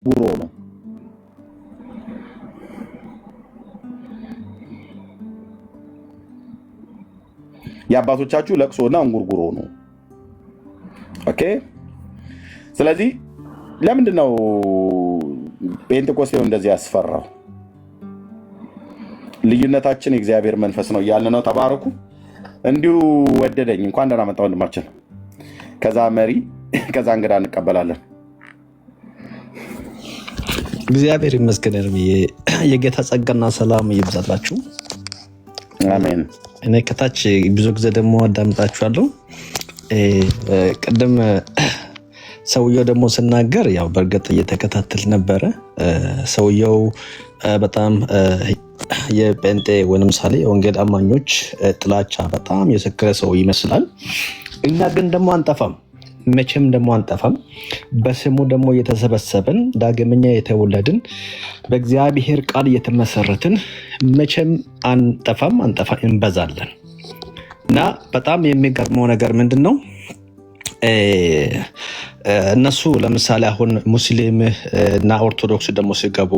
ጉሮ ነው። የአባቶቻችሁ ለቅሶና እንጉርጉሮ ነው። ኦኬ። ስለዚህ ለምንድን ነው ጴንጤቆስጤው እንደዚህ ያስፈራው? ልዩነታችን የእግዚአብሔር መንፈስ ነው እያልን ነው። ተባረኩ። እንዲሁ ወደደኝ። እንኳን ደህና መጣ ወንድማችን። ከዛ መሪ፣ ከዛ እንግዳ እንቀበላለን። እግዚአብሔር ይመስገን። የጌታ ጸጋና ሰላም ይብዛላችሁ። አሜን። እኔ ከታች ብዙ ጊዜ ደግሞ አዳምጣችኋለሁ። ቅድም ሰውየው ደግሞ ስናገር ያው በእርግጥ እየተከታተል ነበረ። ሰውየው በጣም የጴንጤ ወይ ለምሳሌ የወንጌል አማኞች ጥላቻ በጣም የሰከረ ሰው ይመስላል። እኛ ግን ደግሞ አንጠፋም፣ መቼም ደግሞ አንጠፋም። በስሙ ደግሞ እየተሰበሰብን ዳግመኛ የተወለድን በእግዚአብሔር ቃል እየተመሰረትን መቼም አንጠፋም፣ እንበዛለን። እና በጣም የሚገርመው ነገር ምንድን ነው? እነሱ ለምሳሌ አሁን ሙስሊም እና ኦርቶዶክስ ደግሞ ሲገቡ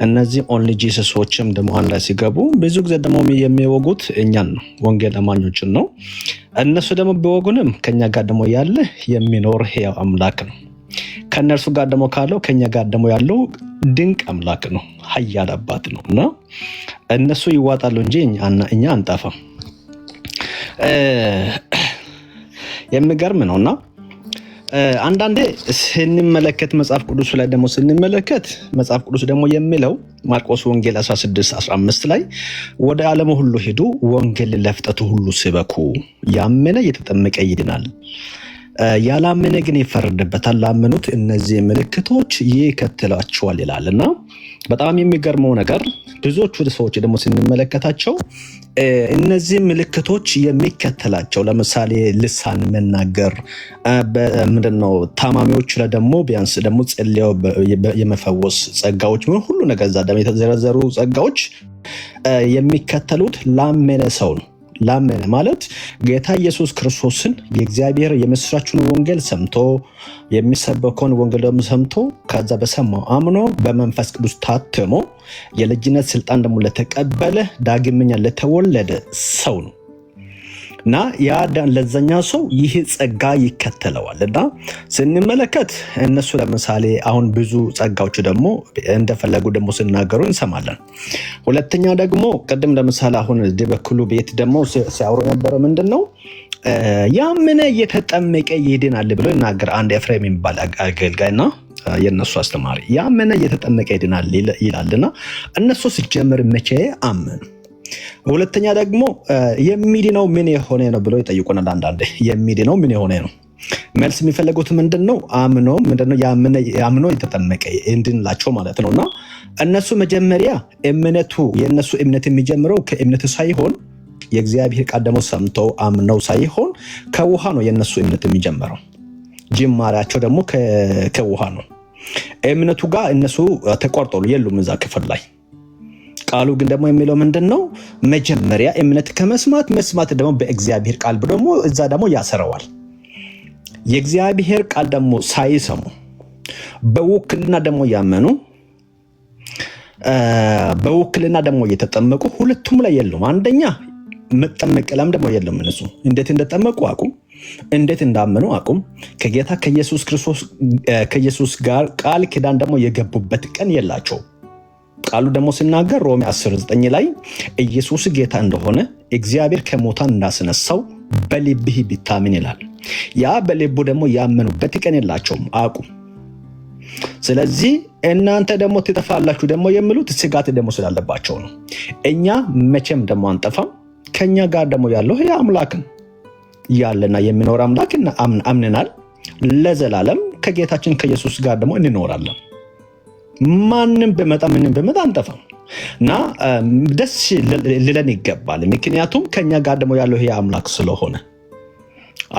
እነዚህ ኦንሊ ጂሰሶችም ደግሞ አንድ ላይ ሲገቡ ብዙ ጊዜ ደግሞ የሚወጉት እኛን ነው፣ ወንጌል አማኞችን ነው። እነሱ ደግሞ ቢወጉንም ከኛ ጋር ደግሞ ያለ የሚኖር ሕያው አምላክ ነው። ከእነርሱ ጋር ደግሞ ካለው ከኛ ጋር ደግሞ ያለው ድንቅ አምላክ ነው፣ ኃያል አባት ነው። እና እነሱ ይዋጣሉ እንጂ እኛ አንጠፋም። የሚገርም ነውና አንዳንዴ ስንመለከት መጽሐፍ ቅዱስ ላይ ደግሞ ስንመለከት መጽሐፍ ቅዱስ ደግሞ የሚለው ማርቆስ ወንጌል 16:15 ላይ ወደ ዓለም ሁሉ ሄዱ፣ ወንጌል ለፍጥረቱ ሁሉ ስበኩ፣ ያመነ የተጠመቀ ይድናል፣ ያላመነ ግን ይፈረድበታል፣ ላመኑት እነዚህ ምልክቶች ይከተላቸዋል ይላልና በጣም የሚገርመው ነገር ብዙዎቹ ሰዎች ደግሞ ስንመለከታቸው እነዚህ ምልክቶች የሚከተላቸው ለምሳሌ ልሳን መናገር ምንድነው፣ ታማሚዎች ላይ ደግሞ ቢያንስ ደግሞ ጸልየው የመፈወስ ጸጋዎች ሁሉ ነገር እዛ ደግሞ የተዘረዘሩ ጸጋዎች የሚከተሉት ላመነ ሰው ነው። ላመነ ማለት ጌታ ኢየሱስ ክርስቶስን የእግዚአብሔር የምስራቹን ወንጌል ሰምቶ የሚሰበከውን ወንጌል ደግሞ ሰምቶ ከዛ በሰማው አምኖ በመንፈስ ቅዱስ ታትሞ የልጅነት ስልጣን ደግሞ ለተቀበለ ዳግመኛ ለተወለደ ሰው ነው። እና ያ ለዛኛ ሰው ይህ ጸጋ ይከተለዋል። እና ስንመለከት እነሱ ለምሳሌ አሁን ብዙ ጸጋዎች ደግሞ እንደፈለጉ ደግሞ ሲናገሩ እንሰማለን። ሁለተኛ ደግሞ ቅድም ለምሳሌ አሁን በኩሉ ቤት ደግሞ ሲያወሩ የነበረው ምንድነው፣ ያመነ የተጠመቀ ይድናል ብሎ ይናገር አንድ ኤፍሬም የሚባል አገልጋይና የነሱ አስተማሪ ያመነ የተጠመቀ ይድናል ይላልና እነሱ ሲጀምር መቼ አመኑ? ሁለተኛ ደግሞ የሚድነው ምን የሆነ ነው ብሎ ይጠይቁናል። አንዳንዴ የሚድነው ምን የሆነ ነው? መልስ የሚፈልጉት ምንድነው? አምኖ የተጠመቀ እንድንላቸው ማለት ነውና እነሱ መጀመሪያ የነሱ እምነት የሚጀምረው ከእምነት ሳይሆን የእግዚአብሔር ቃል ደግሞ ሰምተው አምነው ሳይሆን ከውሃ ነው የነሱ እምነት የሚጀምረው። ጅማሬያቸው ደግሞ ከውሃ ነው። እምነቱ ጋር እነሱ ተቆርጠው የሉም እዛ ክፍል ላይ። ቃሉ ግን ደግሞ የሚለው ምንድነው? መጀመሪያ እምነት ከመስማት መስማት ደግሞ በእግዚአብሔር ቃል ደግሞ እዛ ደግሞ ያሰረዋል። የእግዚአብሔር ቃል ደግሞ ሳይሰሙ በውክልና ደግሞ ያመኑ በውክልና ደግሞ እየተጠመቁ ሁለቱም ላይ የሉም። አንደኛ መጠመቅ ለም ደግሞ የለም። እነሱ እንዴት እንደተጠመቁ አቁም፣ እንዴት እንዳመኑ አቁም። ከጌታ ከኢየሱስ ጋር ቃል ኪዳን ደግሞ የገቡበት ቀን የላቸው። ቃሉ ደግሞ ሲናገር ሮሜ 10:9 ላይ ኢየሱስ ጌታ እንደሆነ እግዚአብሔር ከሞታን እንዳስነሳው በልብህ ቢታምን ይላል። ያ በልቡ ደግሞ ያመኑበት ቀን የላቸውም፣ አቁም። ስለዚህ እናንተ ደግሞ ትጠፋላችሁ ደግሞ የሚሉት ስጋት ደግሞ ስላለባቸው ነው። እኛ መቼም ደግሞ አንጠፋም። ከኛ ጋር ደግሞ ያለው ያ አምላክ ያለና የሚኖር አምላክ አምነናል። ለዘላለም ከጌታችን ከኢየሱስ ጋር ደግሞ እንኖራለን። ማንም በመጣ ምንም በመጣ አንጠፋም። እና ደስ ሊለን ይገባል። ምክንያቱም ከኛ ጋር ደግሞ ያለው ይሄ አምላክ ስለሆነ።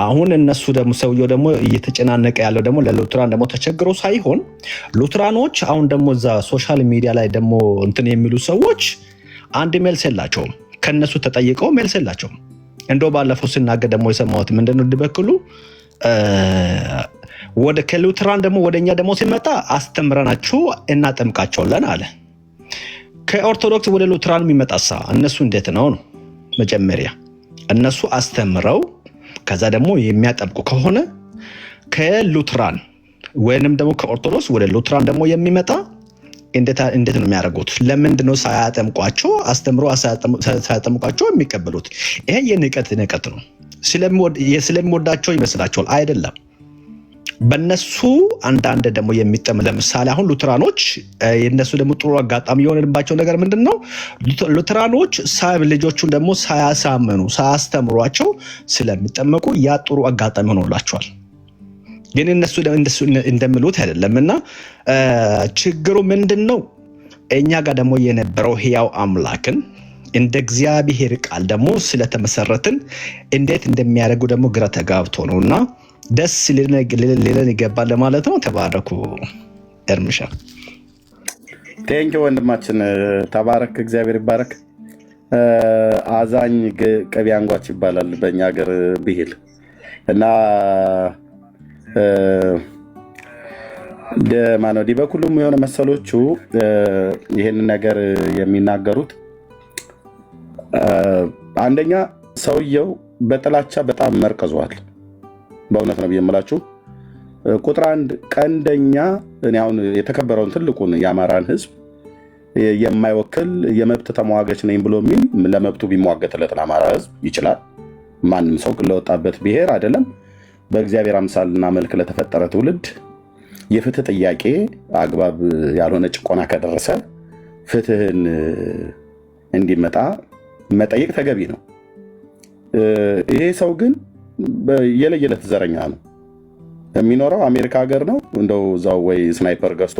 አሁን እነሱ ደግሞ ሰውየው ደግሞ እየተጨናነቀ ያለው ደግሞ ለሉትራን ደግሞ ተቸግሮ ሳይሆን ሉትራኖች አሁን ደግሞ እዛ ሶሻል ሚዲያ ላይ ደግሞ እንትን የሚሉ ሰዎች አንድ መልስ የላቸውም። ከነሱ ተጠይቀው መልስ የላቸውም። እንደው ባለፈው ሲናገር ደግሞ የሰማሁት ምንድነው ድበክሉ ወደ ከሉትራን ደግሞ ወደኛ ደግሞ ሲመጣ አስተምረናችሁ እናጠምቃቸዋለን አለ። ከኦርቶዶክስ ወደ ሉትራን የሚመጣሳ እነሱ እንዴት ነው? መጀመሪያ እነሱ አስተምረው ከዛ ደግሞ የሚያጠምቁ ከሆነ ከሉትራን ወይንም ደግሞ ከኦርቶዶክስ ወደ ሉትራን ደግሞ የሚመጣ እንዴት ነው የሚያደርጉት? ለምንድነው ሳያጠምቋቸው አስተምሮ ሳያጠምቋቸው የሚቀበሉት? ይሄ የንቀት ነው። ስለሚወዳቸው ይመስላቸዋል። አይደለም። በነሱ አንዳንድ ደግሞ የሚጠም ለምሳሌ አሁን ሉትራኖች የነሱ ደግሞ ጥሩ አጋጣሚ የሆነባቸው ነገር ምንድነው? ሉትራኖች ልጆቹን ደግሞ ሳያሳምኑ ሳያስተምሯቸው ስለሚጠመቁ ያ ጥሩ አጋጣሚ ሆኖላቸዋል። ግን እነሱ እንደሚሉት አይደለምና ችግሩ ምንድነው? እኛ ጋር ደግሞ የነበረው ሕያው አምላክን እንደ እግዚአብሔር ቃል ደግሞ ስለተመሰረትን እንዴት እንደሚያደርጉ ደግሞ ግራ ተጋብቶ ነውና ደስ ሊለን ይገባል ለማለት ነው። ተባረኩ። እርምሻ ቴንኪ ወንድማችን ተባረክ። እግዚአብሔር ይባረክ። አዛኝ ቅቤ አንጓች ይባላል በእኛ ሀገር ብሂል እና ማነው ዲበኩሉም የሆነ መሰሎቹ ይህን ነገር የሚናገሩት አንደኛ ሰውየው በጥላቻ በጣም መርቀዟል። በእውነት ነው የምላችሁ። ቁጥር 1 ቀንደኛ እኔ አሁን የተከበረውን ትልቁን የአማራን ሕዝብ የማይወክል የመብት ተሟጋች ነኝ ብሎ የሚል ለመብቱ ቢሟገትለት ለአማራ ሕዝብ ይችላል። ማንም ሰው ለወጣበት ብሔር አይደለም በእግዚአብሔር አምሳልና መልክ ለተፈጠረ ትውልድ የፍትህ ጥያቄ አግባብ ያልሆነ ጭቆና ከደረሰ ፍትህን እንዲመጣ መጠየቅ ተገቢ ነው። ይሄ ሰው ግን የለየለት ዘረኛ ነው። የሚኖረው አሜሪካ ሀገር ነው። እንደው እዛው ወይ ስናይፐር ገዝቶ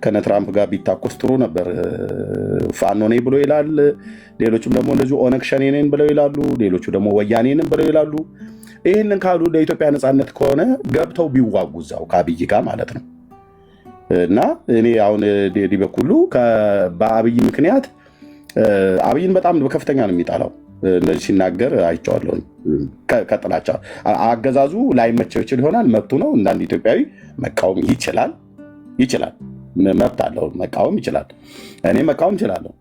ከነ ትራምፕ ጋር ቢታኮስ ጥሩ ነበር። ፋኖ ነኝ ብሎ ይላል። ሌሎቹም ደግሞ እንደዚሁ ኦነግ ሸኔ ነኝ ብለው ይላሉ። ሌሎቹ ደግሞ ወያኔ ነኝ ብለው ይላሉ። ይህንን ካሉ ለኢትዮጵያ ነፃነት ከሆነ ገብተው ቢዋጉ እዛው ከአብይ ጋር ማለት ነው። እና እኔ አሁን ዲበኩሉ በአብይ ምክንያት አብይን በጣም በከፍተኛ ነው የሚጣላው። እንደዚህ ሲናገር አይቼዋለሁ። ከጥላቻ አገዛዙ ላይመቸው ይችል ይሆናል፣ መብቱ ነው። እንዳንድ ኢትዮጵያዊ መቃወም ይችላል፣ መብት አለው፣ መቃወም ይችላል። እኔ መቃወም እችላለሁ።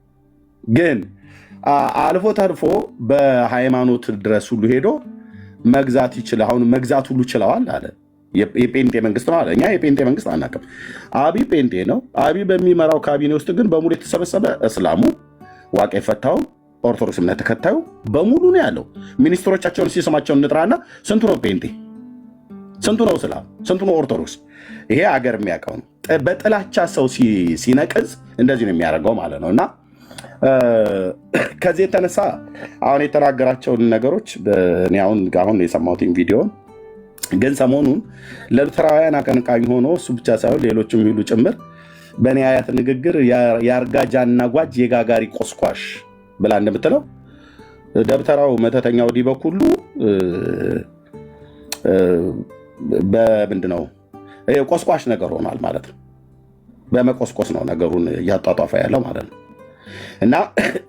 ግን አልፎ ተርፎ በሃይማኖት ድረስ ሁሉ ሄዶ መግዛት ይችላል። አሁን መግዛት ሁሉ ችለዋል አለ። የጴንጤ መንግስት ነው አለ። እኛ የጴንጤ መንግስት አናውቅም። አብይ ጴንጤ ነው። አብይ በሚመራው ካቢኔ ውስጥ ግን በሙሉ የተሰበሰበ እስላሙ፣ ዋቄ ፈታው፣ ኦርቶዶክስ እምነት ተከታዩ በሙሉ ነው ያለው። ሚኒስትሮቻቸውን ሲሰማቸውን እንጥራና ስንቱ ነው ጴንጤ፣ ስንቱ ነው እስላም፣ ስንቱ ነው ኦርቶዶክስ? ይሄ አገር የሚያውቀው ነው። በጥላቻ ሰው ሲነቅዝ እንደዚህ ነው የሚያደርገው ማለት ነው። እና ከዚህ የተነሳ አሁን የተናገራቸውን ነገሮች አሁን የሰማሁትን ቪዲዮ ግን ሰሞኑን ለሉተራውያን አቀንቃኝ ሆኖ እሱ ብቻ ሳይሆን ሌሎችም ይሉ ጭምር በእኔ አያት ንግግር የአርጋጃና ጓጅ የጋጋሪ ቆስቋሽ ብላ እንደምትለው ደብተራው መተተኛው ዲበኩሉ በምንድን ነው ቆስቋሽ ነገር ሆኗል ማለት ነው። በመቆስቆስ ነው ነገሩን እያጧጧፈ ያለው ማለት ነው። እና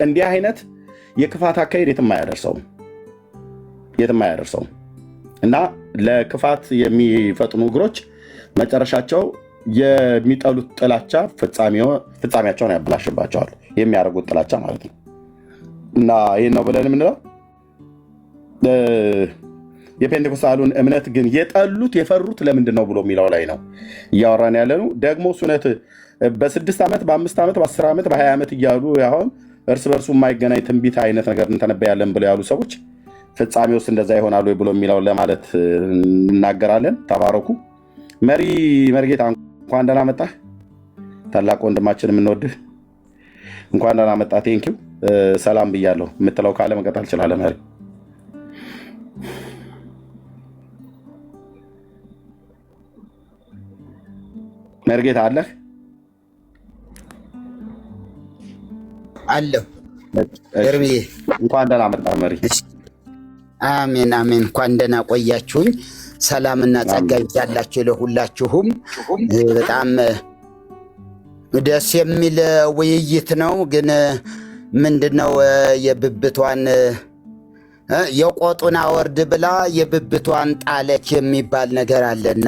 እንዲህ አይነት የክፋት አካሄድ የትም አያደርሰውም። እና ለክፋት የሚፈጥኑ እግሮች መጨረሻቸው የሚጠሉት ጥላቻ ፍጻሜያቸውን ያበላሽባቸዋል። የሚያደርጉት ጥላቻ ማለት ነው። እና ይህን ነው ብለን የምንለው። የፔንቴኮስታሉን እምነት ግን የጠሉት የፈሩት ለምንድን ነው ብሎ የሚለው ላይ ነው እያወራን ያለ ነው። ደግሞ እሱነት በ6 ዓመት በ5 ዓመት በ10 ዓመት በ20 ዓመት እያሉ አሁን እርስ በርሱ የማይገናኝ ትንቢት አይነት ነገር እንተነበያለን ብለው ያሉ ሰዎች ፍጻሜ ውስጥ እንደዛ ይሆናሉ ብሎ የሚለው ለማለት እናገራለን። ተባረኩ። መሪጌታ እንኳን ደህና መጣህ። ታላቅ ወንድማችን የምንወድህ እንኳን ደህና መጣህ። ቴንኪው ሰላም ብያለሁ። የምትለው ካለ መቀጠል ትችላለህ። መሪጌታ አለህ? አለሁ። እርምዬ እንኳን ደህና መጣህ መሪ። አሜን አሜን። እንኳን ደህና ቆያችሁኝ። ሰላምና ጸጋ ይብዛላችሁ ለሁላችሁም። በጣም ደስ የሚል ውይይት ነው። ግን ምንድነው የብብቷን የቆጡን አወርድ ብላ የብብቷን ጣለች የሚባል ነገር አለና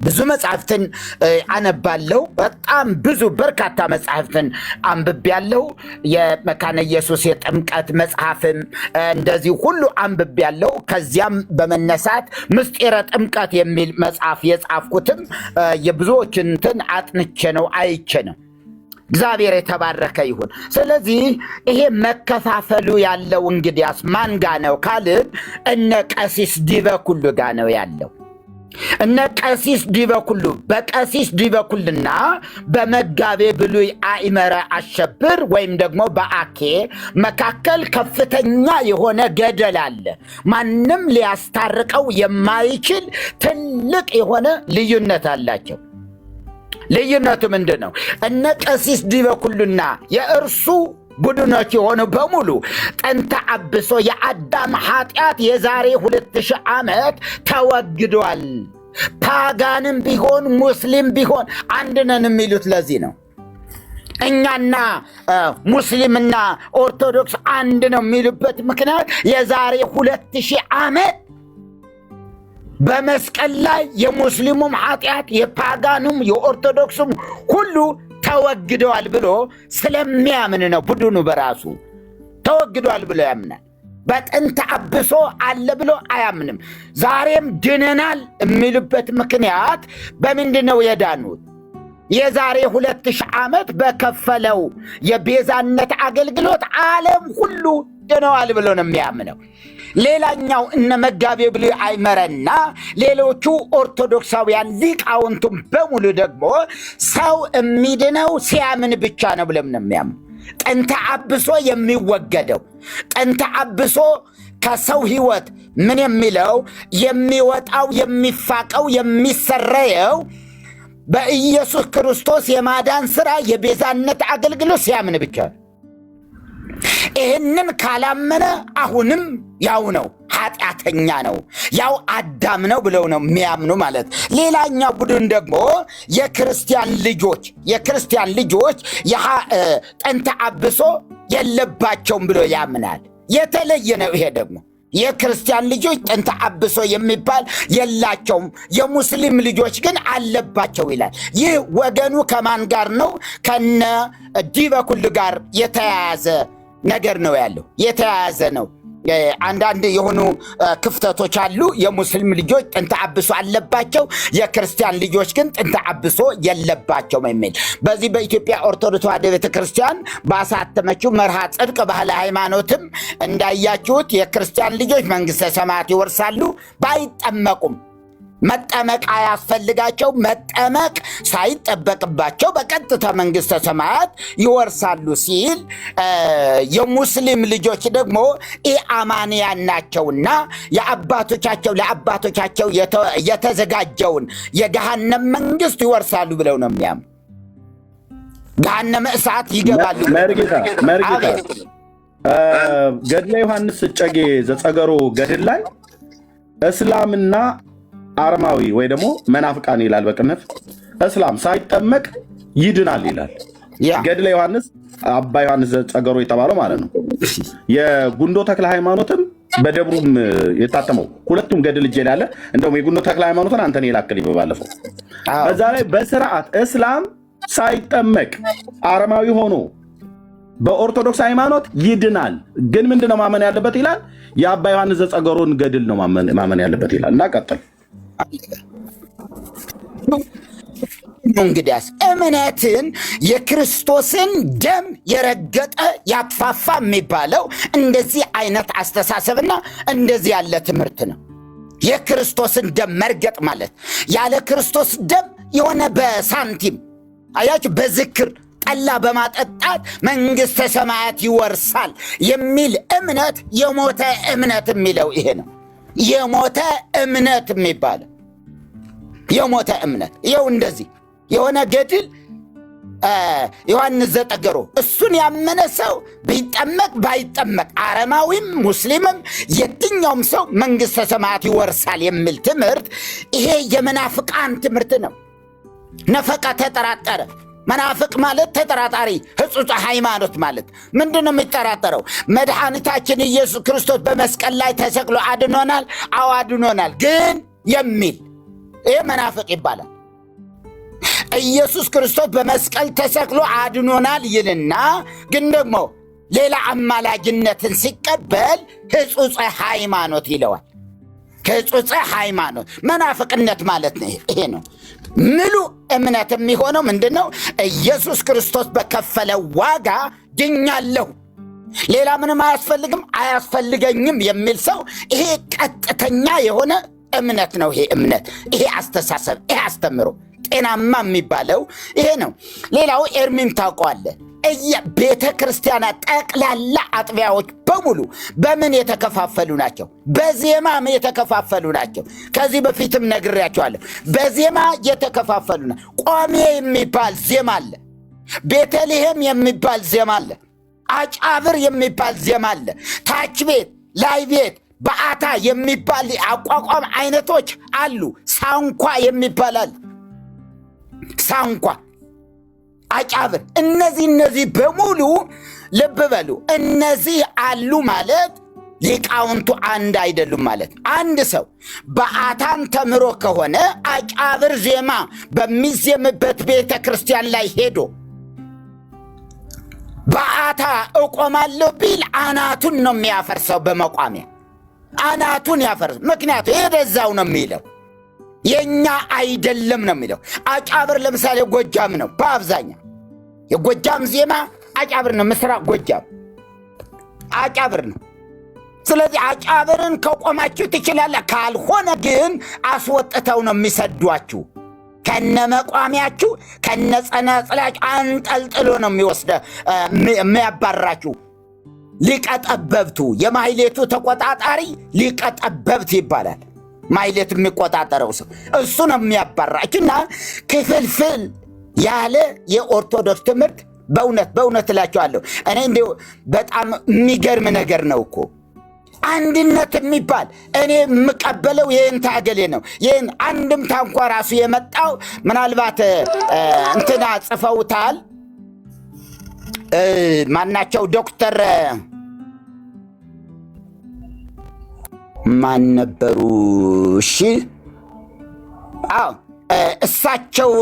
ብዙ መጽሐፍትን አነባለሁ። በጣም ብዙ በርካታ መጽሐፍትን አንብቤያለሁ። የመካነ ኢየሱስ የጥምቀት መጽሐፍም እንደዚህ ሁሉ አንብቤያለሁ። ከዚያም በመነሳት ምስጢረ ጥምቀት የሚል መጽሐፍ የጻፍኩትም የብዙዎችን እንትን አጥንቼ ነው አይቼ ነው። እግዚአብሔር የተባረከ ይሁን። ስለዚህ ይሄ መከፋፈሉ ያለው እንግዲያስ ማን ጋ ነው ካልን እነ ቀሲስ ዲበኩሉ ጋ ነው ያለው። እነ ቀሲስ ዲበኩሉ በቀሲስ ዲበኩልና በመጋቤ ብሉይ አእመረ አሸብር ወይም ደግሞ በአኬ መካከል ከፍተኛ የሆነ ገደል አለ። ማንም ሊያስታርቀው የማይችል ትልቅ የሆነ ልዩነት አላቸው። ልዩነቱ ምንድን ነው? እነ ቀሲስ ዲበኩሉና የእርሱ ቡድኖች የሆኑ በሙሉ ጥንተ አብሶ የአዳም ኃጢአት የዛሬ 2000 ዓመት ተወግዷል። ፓጋንም ቢሆን ሙስሊም ቢሆን አንድ ነን የሚሉት ለዚህ ነው። እኛና ሙስሊምና ኦርቶዶክስ አንድ ነው የሚሉበት ምክንያት የዛሬ 2000 ዓመት በመስቀል ላይ የሙስሊሙም ኃጢአት የፓጋኑም የኦርቶዶክሱም ሁሉ ተወግደዋል ብሎ ስለሚያምን ነው። ቡድኑ በራሱ ተወግደዋል ብሎ ያምናል። በጥንተ አብሶ አለ ብሎ አያምንም። ዛሬም ድነናል የሚሉበት ምክንያት በምንድን ነው የዳኑት? የዛሬ 2000 ዓመት በከፈለው የቤዛነት አገልግሎት ዓለም ሁሉ ድነዋል ብሎ ነው የሚያምነው። ሌላኛው እነ መጋቤ ብሉይ አይመረና ሌሎቹ ኦርቶዶክሳውያን ሊቃውንቱም በሙሉ ደግሞ ሰው የሚድነው ሲያምን ብቻ ነው ብለም ነው የሚያምኑ። ጥንተ አብሶ የሚወገደው ጥንተ አብሶ ከሰው ሕይወት ምን የሚለው የሚወጣው የሚፋቀው የሚሰረየው በኢየሱስ ክርስቶስ የማዳን ሥራ የቤዛነት አገልግሎት ሲያምን ብቻ ነው። ይህንን ካላመነ አሁንም ያው ነው፣ ኃጢአተኛ ነው፣ ያው አዳም ነው ብለው ነው የሚያምኑ ማለት። ሌላኛው ቡድን ደግሞ የክርስቲያን ልጆች ጥንተ አብሶ የለባቸውም ብሎ ያምናል። የተለየ ነው። ይሄ ደግሞ የክርስቲያን ልጆች ጥንተ አብሶ የሚባል የላቸውም፣ የሙስሊም ልጆች ግን አለባቸው ይላል። ይህ ወገኑ ከማን ጋር ነው? ከነ ዲበኩሉ ጋር የተያያዘ ነገር ነው ያለው፣ የተያያዘ ነው። አንዳንድ የሆኑ ክፍተቶች አሉ። የሙስሊም ልጆች ጥንተ አብሶ አለባቸው፣ የክርስቲያን ልጆች ግን ጥንተ አብሶ የለባቸውም የሚል በዚህ በኢትዮጵያ ኦርቶዶክስ ተዋሕዶ ቤተክርስቲያን ባሳተመችው መርሃ ጽድቅ ባህለ ሃይማኖትም እንዳያችሁት የክርስቲያን ልጆች መንግሥተ ሰማያት ይወርሳሉ ባይጠመቁም። መጠመቅ አያስፈልጋቸው፣ መጠመቅ ሳይጠበቅባቸው በቀጥታ መንግሥተ ሰማያት ይወርሳሉ ሲል የሙስሊም ልጆች ደግሞ ኢአማንያን ናቸውና ለአባቶቻቸው የተዘጋጀውን የገሃነም መንግሥት ይወርሳሉ ብለው ነው የሚያምኑ። ገሃነመ እሳት ይገባሉ። መርጌታ ገድለ ዮሐንስ እጨጌ ዘጸገሮ ገድል ላይ እስላምና አርማዊ ወይ ደግሞ መናፍቃን ይላል። በቅንፍ እስላም ሳይጠመቅ ይድናል ይላል ገድለ ዮሐንስ። አባ ዮሐንስ ዘጸገሮ የተባለው ማለት ነው። የጉንዶ ተክለ ሃይማኖትም በደብሩም የታተመው ሁለቱም ገድል እጄ ላይ አለ። እንደውም የጉንዶ ተክለ ሃይማኖትን አንተን የላክልኝ ባለፈው። በዛ ላይ በስርዓት እስላም ሳይጠመቅ አርማዊ ሆኖ በኦርቶዶክስ ሃይማኖት ይድናል። ግን ምንድነው ማመን ያለበት ይላል? የአባ ዮሐንስ ዘጸገሮን ገድል ነው ማመን ያለበት ይላል። እና ቀጥል። እንግዲያስ እምነትን የክርስቶስን ደም የረገጠ ያጥፋፋ የሚባለው እንደዚህ አይነት አስተሳሰብና እንደዚህ ያለ ትምህርት ነው። የክርስቶስን ደም መርገጥ ማለት ያለ ክርስቶስ ደም የሆነ በሳንቲም አያችሁ በዝክር ጠላ በማጠጣት መንግሥተ ሰማያት ይወርሳል የሚል እምነት የሞተ እምነት የሚለው ይሄ ነው። የሞተ እምነት የሚባለው የሞተ እምነት ይኸው እንደዚህ የሆነ ገድል ዮሐንስ ዘጸገሮ እሱን ያመነ ሰው ቢጠመቅ ባይጠመቅ አረማዊም ሙስሊምም የትኛውም ሰው መንግሥተ ሰማያት ይወርሳል የሚል ትምህርት ይሄ የመናፍቃን ትምህርት ነው። ነፈቀ ተጠራጠረ። መናፍቅ ማለት ተጠራጣሪ ሕጹጽ ሃይማኖት ማለት ምንድን ነው የሚጠራጠረው? መድኃኒታችን ኢየሱስ ክርስቶስ በመስቀል ላይ ተሰቅሎ አድኖናል። አዎ አድኖናል ግን የሚል ይህ መናፍቅ ይባላል። ኢየሱስ ክርስቶስ በመስቀል ተሰቅሎ አድኖናል ይልና ግን ደግሞ ሌላ አማላጅነትን ሲቀበል ሕጹጸ ሃይማኖት ይለዋል። ሕጹጸ ሃይማኖት መናፍቅነት ማለት ነው። ይሄ ነው ምሉ እምነት የሚሆነው ምንድን ነው? ኢየሱስ ክርስቶስ በከፈለው ዋጋ ድኛለሁ፣ ሌላ ምንም አያስፈልግም አያስፈልገኝም የሚል ሰው ይሄ ቀጥተኛ የሆነ እምነት ነው። ይሄ እምነት፣ ይሄ አስተሳሰብ፣ ይሄ አስተምሮ ጤናማ የሚባለው ይሄ ነው። ሌላው ኤርሚም ታውቀዋለህ። ቤተ ክርስቲያናት ጠቅላላ አጥቢያዎች በሙሉ በምን የተከፋፈሉ ናቸው? በዜማ የተከፋፈሉ ናቸው። ከዚህ በፊትም ነግሬያቸዋለሁ። በዜማ የተከፋፈሉ ናቸው። ቆሜ የሚባል ዜማ አለ። ቤተልሔም የሚባል ዜማ አለ። አጫብር የሚባል ዜማ አለ። ታች ቤት፣ ላይ ቤት፣ በአታ የሚባል አቋቋም አይነቶች አሉ። ሳንኳ የሚባል አለ። ሳንኳ፣ አጫብር፣ እነዚህ በሙሉ ልብ በሉ። እነዚህ አሉ ማለት ሊቃውንቱ አንድ አይደሉም ማለት። አንድ ሰው በአታን ተምሮ ከሆነ አጫብር ዜማ በሚዜምበት ቤተ ክርስቲያን ላይ ሄዶ በአታ እቆማለሁ ቢል አናቱን ነው የሚያፈርሰው። በመቋሚያ አናቱን ያፈርስ። ምክንያቱ የበዛው ነው የሚለው የኛ አይደለም ነው የሚለው። አጫብር ለምሳሌ ጎጃም ነው በአብዛኛው የጎጃም ዜማ አጫብር ነው። ምስራቅ ጎጃም አጫብር ነው። ስለዚህ አጫብርን ከቆማችሁ ትችላለ። ካልሆነ ግን አስወጥተው ነው የሚሰዷችሁ። ከነመቋሚያችሁ ከነጸናጽላችሁ አንጠልጥሎ ነው የሚያባራችሁ። ሊቀጠበብቱ የማይሌቱ ተቆጣጣሪ ሊቀጠበብት ይባላል። ማይሌት የሚቆጣጠረው ሰው እሱ ነው የሚያባራችሁና ክፍልፍል ያለ የኦርቶዶክስ ትምህርት በእውነት እላችኋለሁ። እኔ እንዲሁ በጣም የሚገርም ነገር ነው እኮ አንድነት የሚባል እኔ የምቀበለው ይህን ታገሌ ነው። ይህን አንድምታ እንኳ ራሱ የመጣው ምናልባት እንትና ጽፈውታል። ማናቸው ዶክተር ማን ነበሩ? እሺ አዎ እሳቸው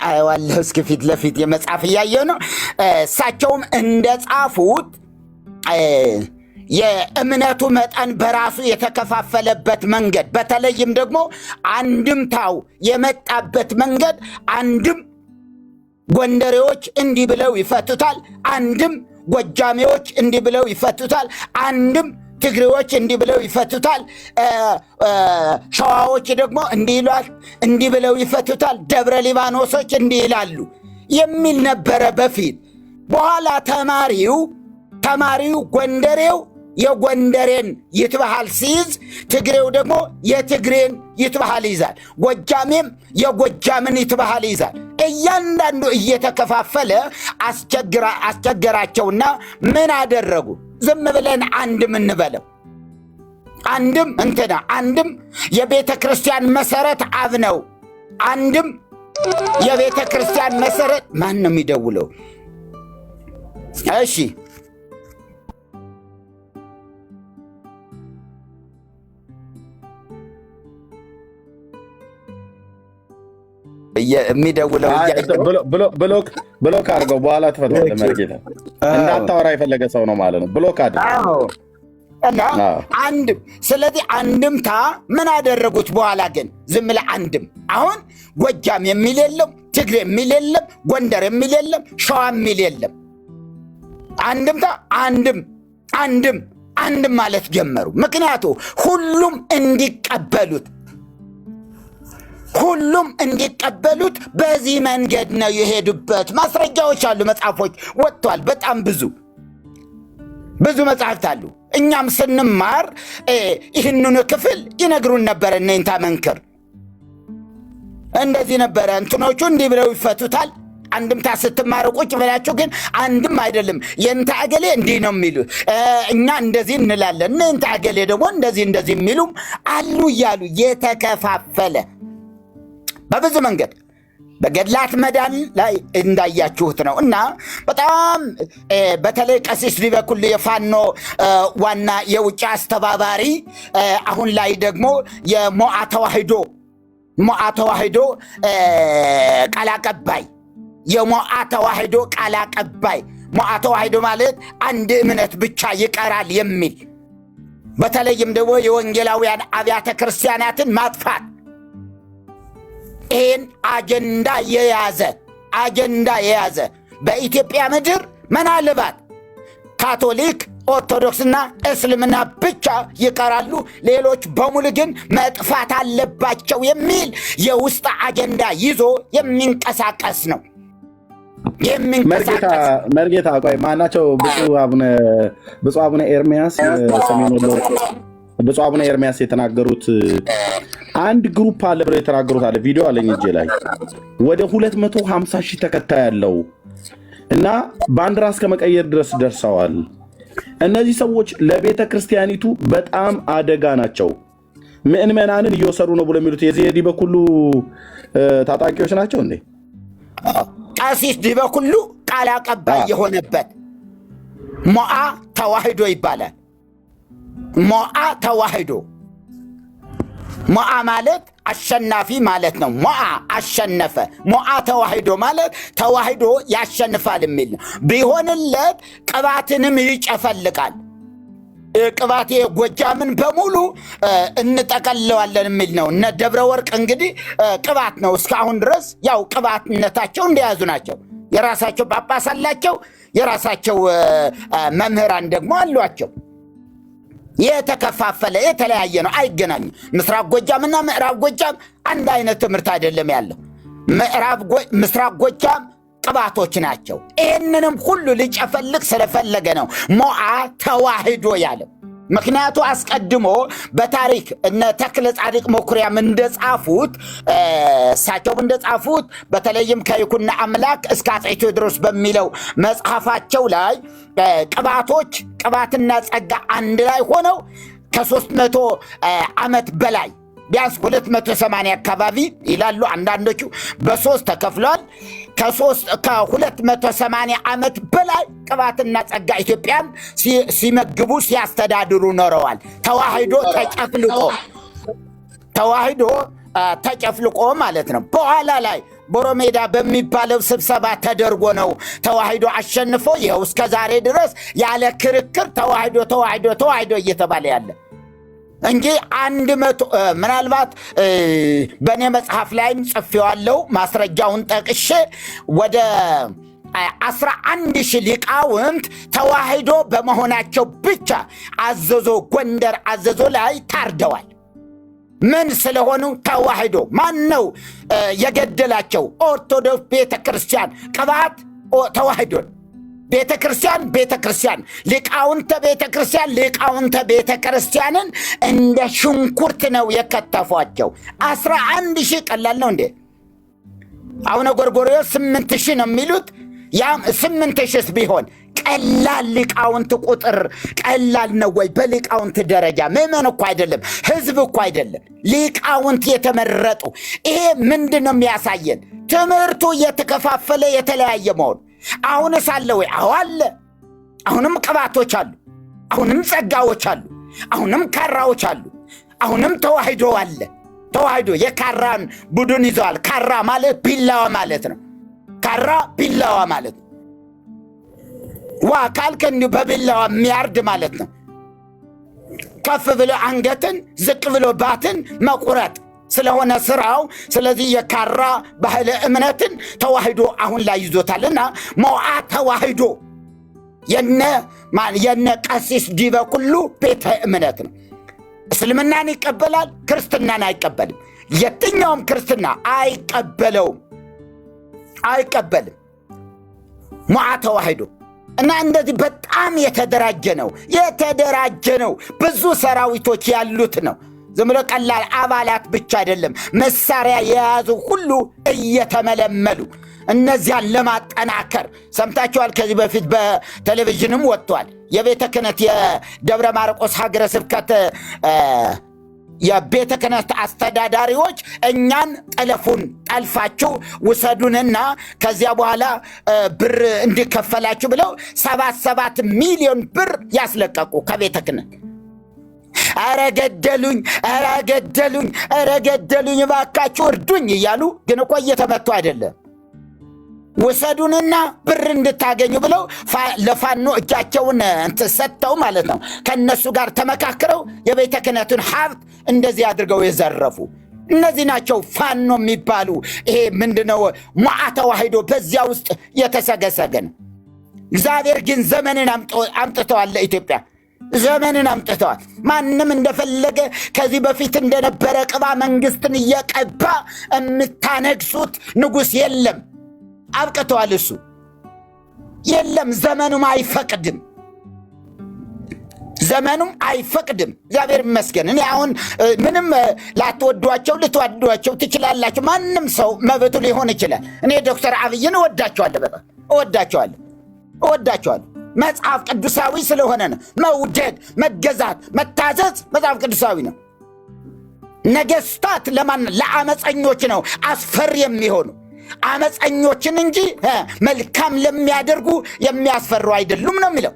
አይዋለሁ እስኪ ፊት ለፊት የመጽሐፍ እያየሁ ነው። እሳቸውም እንደጻፉት የእምነቱ መጠን በራሱ የተከፋፈለበት መንገድ፣ በተለይም ደግሞ አንድምታው የመጣበት መንገድ አንድም ጎንደሬዎች እንዲህ ብለው ይፈቱታል፣ አንድም ጎጃሜዎች እንዲህ ብለው ይፈቱታል፣ አንድም ትግሬዎች እንዲህ ብለው ይፈቱታል፣ ሸዋዎች ደግሞ እንዲህ ብለው ይፈቱታል፣ ደብረ ሊባኖሶች እንዲህ ይላሉ የሚል ነበረ በፊት። በኋላ ተማሪው ጎንደሬው የጎንደሬን ይትበሃል ሲይዝ፣ ትግሬው ደግሞ የትግሬን ይትበሃል ይዛል፣ ጎጃሜም የጎጃምን ይትበሃል ይዛል። እያንዳንዱ እየተከፋፈለ አስቸገራቸውና ምን አደረጉ? ዝም ብለን አንድም እንበለው። አንድም የቤተ ክርስቲያን መሰረት አብ ነው። አንድም የቤተ ክርስቲያን መሰረት ማን ነው የሚደውለው? እሺ የሚደውለው ብሎክ አድርገው በኋላ ትፈታለህ። መርጌታ እንዳታወራ የፈለገ ሰው ነው ማለት ነው። ብሎክ አድርገው እና አንድም። ስለዚህ አንድምታ ምን አደረጉት? በኋላ ግን ዝም ብለህ አንድም። አሁን ጎጃም የሚል የለም፣ ትግሬ የሚል የለም፣ ጎንደር የሚል የለም፣ ሸዋ የሚል የለም። አንድምታ አንድም ማለት ጀመሩ። ምክንያቱ ሁሉም እንዲቀበሉት በዚህ መንገድ ነው የሄዱበት። ማስረጃዎች አሉ፣ መጽሐፎች ወጥቷል። በጣም ብዙ መጽሐፍት አሉ። እኛም ስንማር ይህንኑ ክፍል ይነግሩን ነበረ። እነንታ መንክር እንደዚህ ነበረ፣ እንትኖቹ እንዲህ ብለው ይፈቱታል። አንድምታ ስትማሩ ቁጭ ብላችሁ ግን አንድም አይደለም የእንታ አገሌ እንዲህ ነው የሚሉት፣ እኛ እንደዚህ እንላለን፣ እነንታ አገሌ ደግሞ እንደዚህ የሚሉም አሉ እያሉ የተከፋፈለ በብዙ መንገድ በገድላት መዳን ላይ እንዳያችሁት ነው። እና በጣም በተለይ ቀሲስ ሊበኩል የፋኖ ዋና የውጭ አስተባባሪ፣ አሁን ላይ ደግሞ የሞዓ ተዋህዶ ሞዓ ተዋህዶ ቃል አቀባይ የሞዓ ተዋህዶ ቃል አቀባይ ሞዓ ተዋህዶ ማለት አንድ እምነት ብቻ ይቀራል የሚል በተለይም ደግሞ የወንጌላውያን አብያተ ክርስቲያናትን ማጥፋት ይህን አጀንዳ የያዘ በኢትዮጵያ ምድር ምናልባት ካቶሊክ ኦርቶዶክስና እስልምና ብቻ ይቀራሉ፣ ሌሎች በሙሉ ግን መጥፋት አለባቸው የሚል የውስጥ አጀንዳ ይዞ የሚንቀሳቀስ ነው። መርጌታ ቆይ ማናቸው? ብፁዕ አቡነ ኤርሚያስ ሰሜን ወሎ ብፁዕ አቡነ ኤርሚያስ የተናገሩት አንድ ግሩፕ አለ ብለው የተናገሩት አለ። ቪዲዮ አለኝ እጄ ላይ ወደ 250 ሺህ ተከታይ ያለው እና ባንዲራ እስከ መቀየር ድረስ ደርሰዋል። እነዚህ ሰዎች ለቤተ ክርስቲያኒቱ በጣም አደጋ ናቸው፣ ምዕመናንን እየወሰዱ ነው ብሎ የሚሉት የዚህ ዲበኩሉ ታጣቂዎች ናቸው እንዴ? ቀሲስ ዲበኩሉ ቃል አቀባይ የሆነበት ሞዓ ተዋህዶ ይባላል። ሞዓ ተዋህዶ ሞዓ ማለት አሸናፊ ማለት ነው። ሞዓ አሸነፈ። ሞዓ ተዋህዶ ማለት ተዋህዶ ያሸንፋል የሚል ነው። ቢሆንለት ቅባትንም ይጨፈልቃል። ቅባት ጎጃምን በሙሉ እንጠቀለዋለን የሚል ነው። እነ ደብረ ወርቅ እንግዲህ ቅባት ነው እስካሁን ድረስ ያው ቅባትነታቸው እንደያዙ ናቸው። የራሳቸው ጳጳስ አላቸው፣ የራሳቸው መምህራን ደግሞ አሏቸው። የተከፋፈለ የተለያየ ነው፣ አይገናኙም። ምስራቅ ጎጃምና ምዕራብ ጎጃም አንድ አይነት ትምህርት አይደለም ያለው። ምስራቅ ጎጃም ቅባቶች ናቸው። ይህንንም ሁሉ ሊጨፈልቅ ስለፈለገ ነው ሞዓ ተዋህዶ ያለው። ምክንያቱ አስቀድሞ በታሪክ እነ ተክለ ጻድቅ መኩሪያም እንደጻፉት እሳቸው እንደጻፉት በተለይም ከይኩኖ አምላክ እስከ አፄ ቴዎድሮስ በሚለው መጽሐፋቸው ላይ ቅባቶች ቅባትና ጸጋ አንድ ላይ ሆነው ከ300 ዓመት በላይ ቢያንስ 280 አካባቢ ይላሉ አንዳንዶቹ፣ በሶስት ተከፍሏል። ከ280 ዓመት በላይ ቅባትና ጸጋ ኢትዮጵያን ሲመግቡ ሲያስተዳድሩ ኖረዋል። ተዋህዶ ተጨፍልቆ ማለት ነው። በኋላ ላይ ቦሮሜዳ በሚባለው ስብሰባ ተደርጎ ነው ተዋህዶ አሸንፎ ይኸው እስከ ዛሬ ድረስ ያለ ክርክር ተዋህዶ እየተባለ ያለ እንጂ 100 ምናልባት በእኔ መጽሐፍ ላይም ጽፌዋለሁ ማስረጃውን ጠቅሼ ወደ 11,000 ሊቃውንት ተዋህዶ በመሆናቸው ብቻ አዘዞ ጎንደር አዘዞ ላይ ታርደዋል። ምን ስለሆኑ? ተዋህዶ። ማን ነው የገደላቸው? ኦርቶዶክስ ቤተክርስቲያን። ቅባት ተዋህዶ ቤተክርስቲያን ሊቃውንተ ቤተክርስቲያንን እንደ ሽንኩርት ነው የከተፏቸው። 11,000 ቀላል ነው እንዴ? አሁነ ጎርጎርዮስ 8,000 ነው የሚሉት። ያም 8,000 ቢሆን ቀላል ሊቃውንት ቁጥር ቀላል ነው ወይ? በሊቃውንት ደረጃ ምዕመን እኮ አይደለም፣ ህዝብ እኮ አይደለም፣ ሊቃውንት የተመረጡ። ይሄ ምንድን ነው የሚያሳየን? ትምህርቱ እየተከፋፈለ የተለያየ መሆኑ። አሁንስ አለ ወይ? አዎ አለ። አሁንም ቅባቶች አሉ፣ አሁንም ጸጋዎች አሉ፣ አሁንም ካራዎች አሉ፣ አሁንም ተዋህዶ አለ። ተዋህዶ የካራን ቡድን ይዘዋል። ካራ ማለት ቢላዋ ማለት ነው። ካራ ቢላዋ ማለት ነው። ዋ ካልከ እንዲሁ በቢላዋ የሚያርድ ማለት ነው። ከፍ ብሎ አንገትን ዝቅ ብሎ ባትን መቁረጥ ስለሆነ ስራው። ስለዚህ የካራ ባህለ እምነትን ተዋህዶ አሁን ላይ ይዞታልና ሞዓ ተዋህዶ የነ ቀሲስ ዲበኩሉ ቤተ እምነት ነው። እስልምናን ይቀበላል፣ ክርስትናን አይቀበልም። የትኛውም ክርስትና አይቀበልም። ሞዓ ተዋህዶ እና እንደዚህ በጣም የተደራጀ ነው። ብዙ ሰራዊቶች ያሉት ነው። ዝም ብሎ ቀላል አባላት ብቻ አይደለም። መሳሪያ የያዙ ሁሉ እየተመለመሉ እነዚያን ለማጠናከር ሰምታችኋል። ከዚህ በፊት በቴሌቪዥንም ወጥቷል። የቤተ ክህነት የደብረ ማርቆስ ሀገረ ስብከት የቤተ ክህነት አስተዳዳሪዎች እኛን ጠልፋችሁ ውሰዱንና ከዚያ በኋላ ብር እንዲከፈላችሁ ብለው 7 ሚሊዮን ብር ያስለቀቁ ከቤተ ክህነት ኧረ ገደሉኝ፣ ኧረ ገደሉኝ፣ ኧረ ገደሉኝ እባካችሁ እርዱኝ እያሉ ግን እኮ እየተመቱ አይደለም። ውሰዱንና ብር እንድታገኙ ብለው ለፋኖ እጃቸውን ሰጥተው ማለት ነው። ከነሱ ጋር ተመካክረው የቤተ ክህነቱን ሀብት እንደዚህ አድርገው የዘረፉ እነዚህ ናቸው ፋኖ የሚባሉ። ይሄ ምንድነው? ሞዓ ተዋሕዶ በዚያ ውስጥ የተሰገሰገ ነው። እግዚአብሔር ግን ዘመንን አምጥተዋል። ለኢትዮጵያ ዘመንን አምጥተዋል። ማንም እንደፈለገ ከዚህ በፊት እንደነበረ ቅባ መንግስትን እየቀባ የምታነግሱት ንጉሥ የለም። አብቅተዋል። እሱ የለም። ዘመኑም አይፈቅድም። ዘመኑም አይፈቅድም። እግዚአብሔር ይመስገን። እኔ አሁን ምንም ላትወዷቸው ልትወዷቸው ትችላላችሁ። ማንም ሰው መብቱ ሊሆን ይችላል። እኔ ዶክተር አብይን እወዳቸዋለሁ፣ በጣም እወዳቸዋለሁ። መጽሐፍ ቅዱሳዊ ስለሆነ ነው። መውደድ፣ መገዛት፣ መታዘዝ መጽሐፍ ቅዱሳዊ ነው። ነገስታት ለማን? ለአመፀኞች ነው አስፈሪ የሚሆኑ አመፀኞችን እንጂ መልካም ለሚያደርጉ የሚያስፈሩ አይደሉም ነው የሚለው።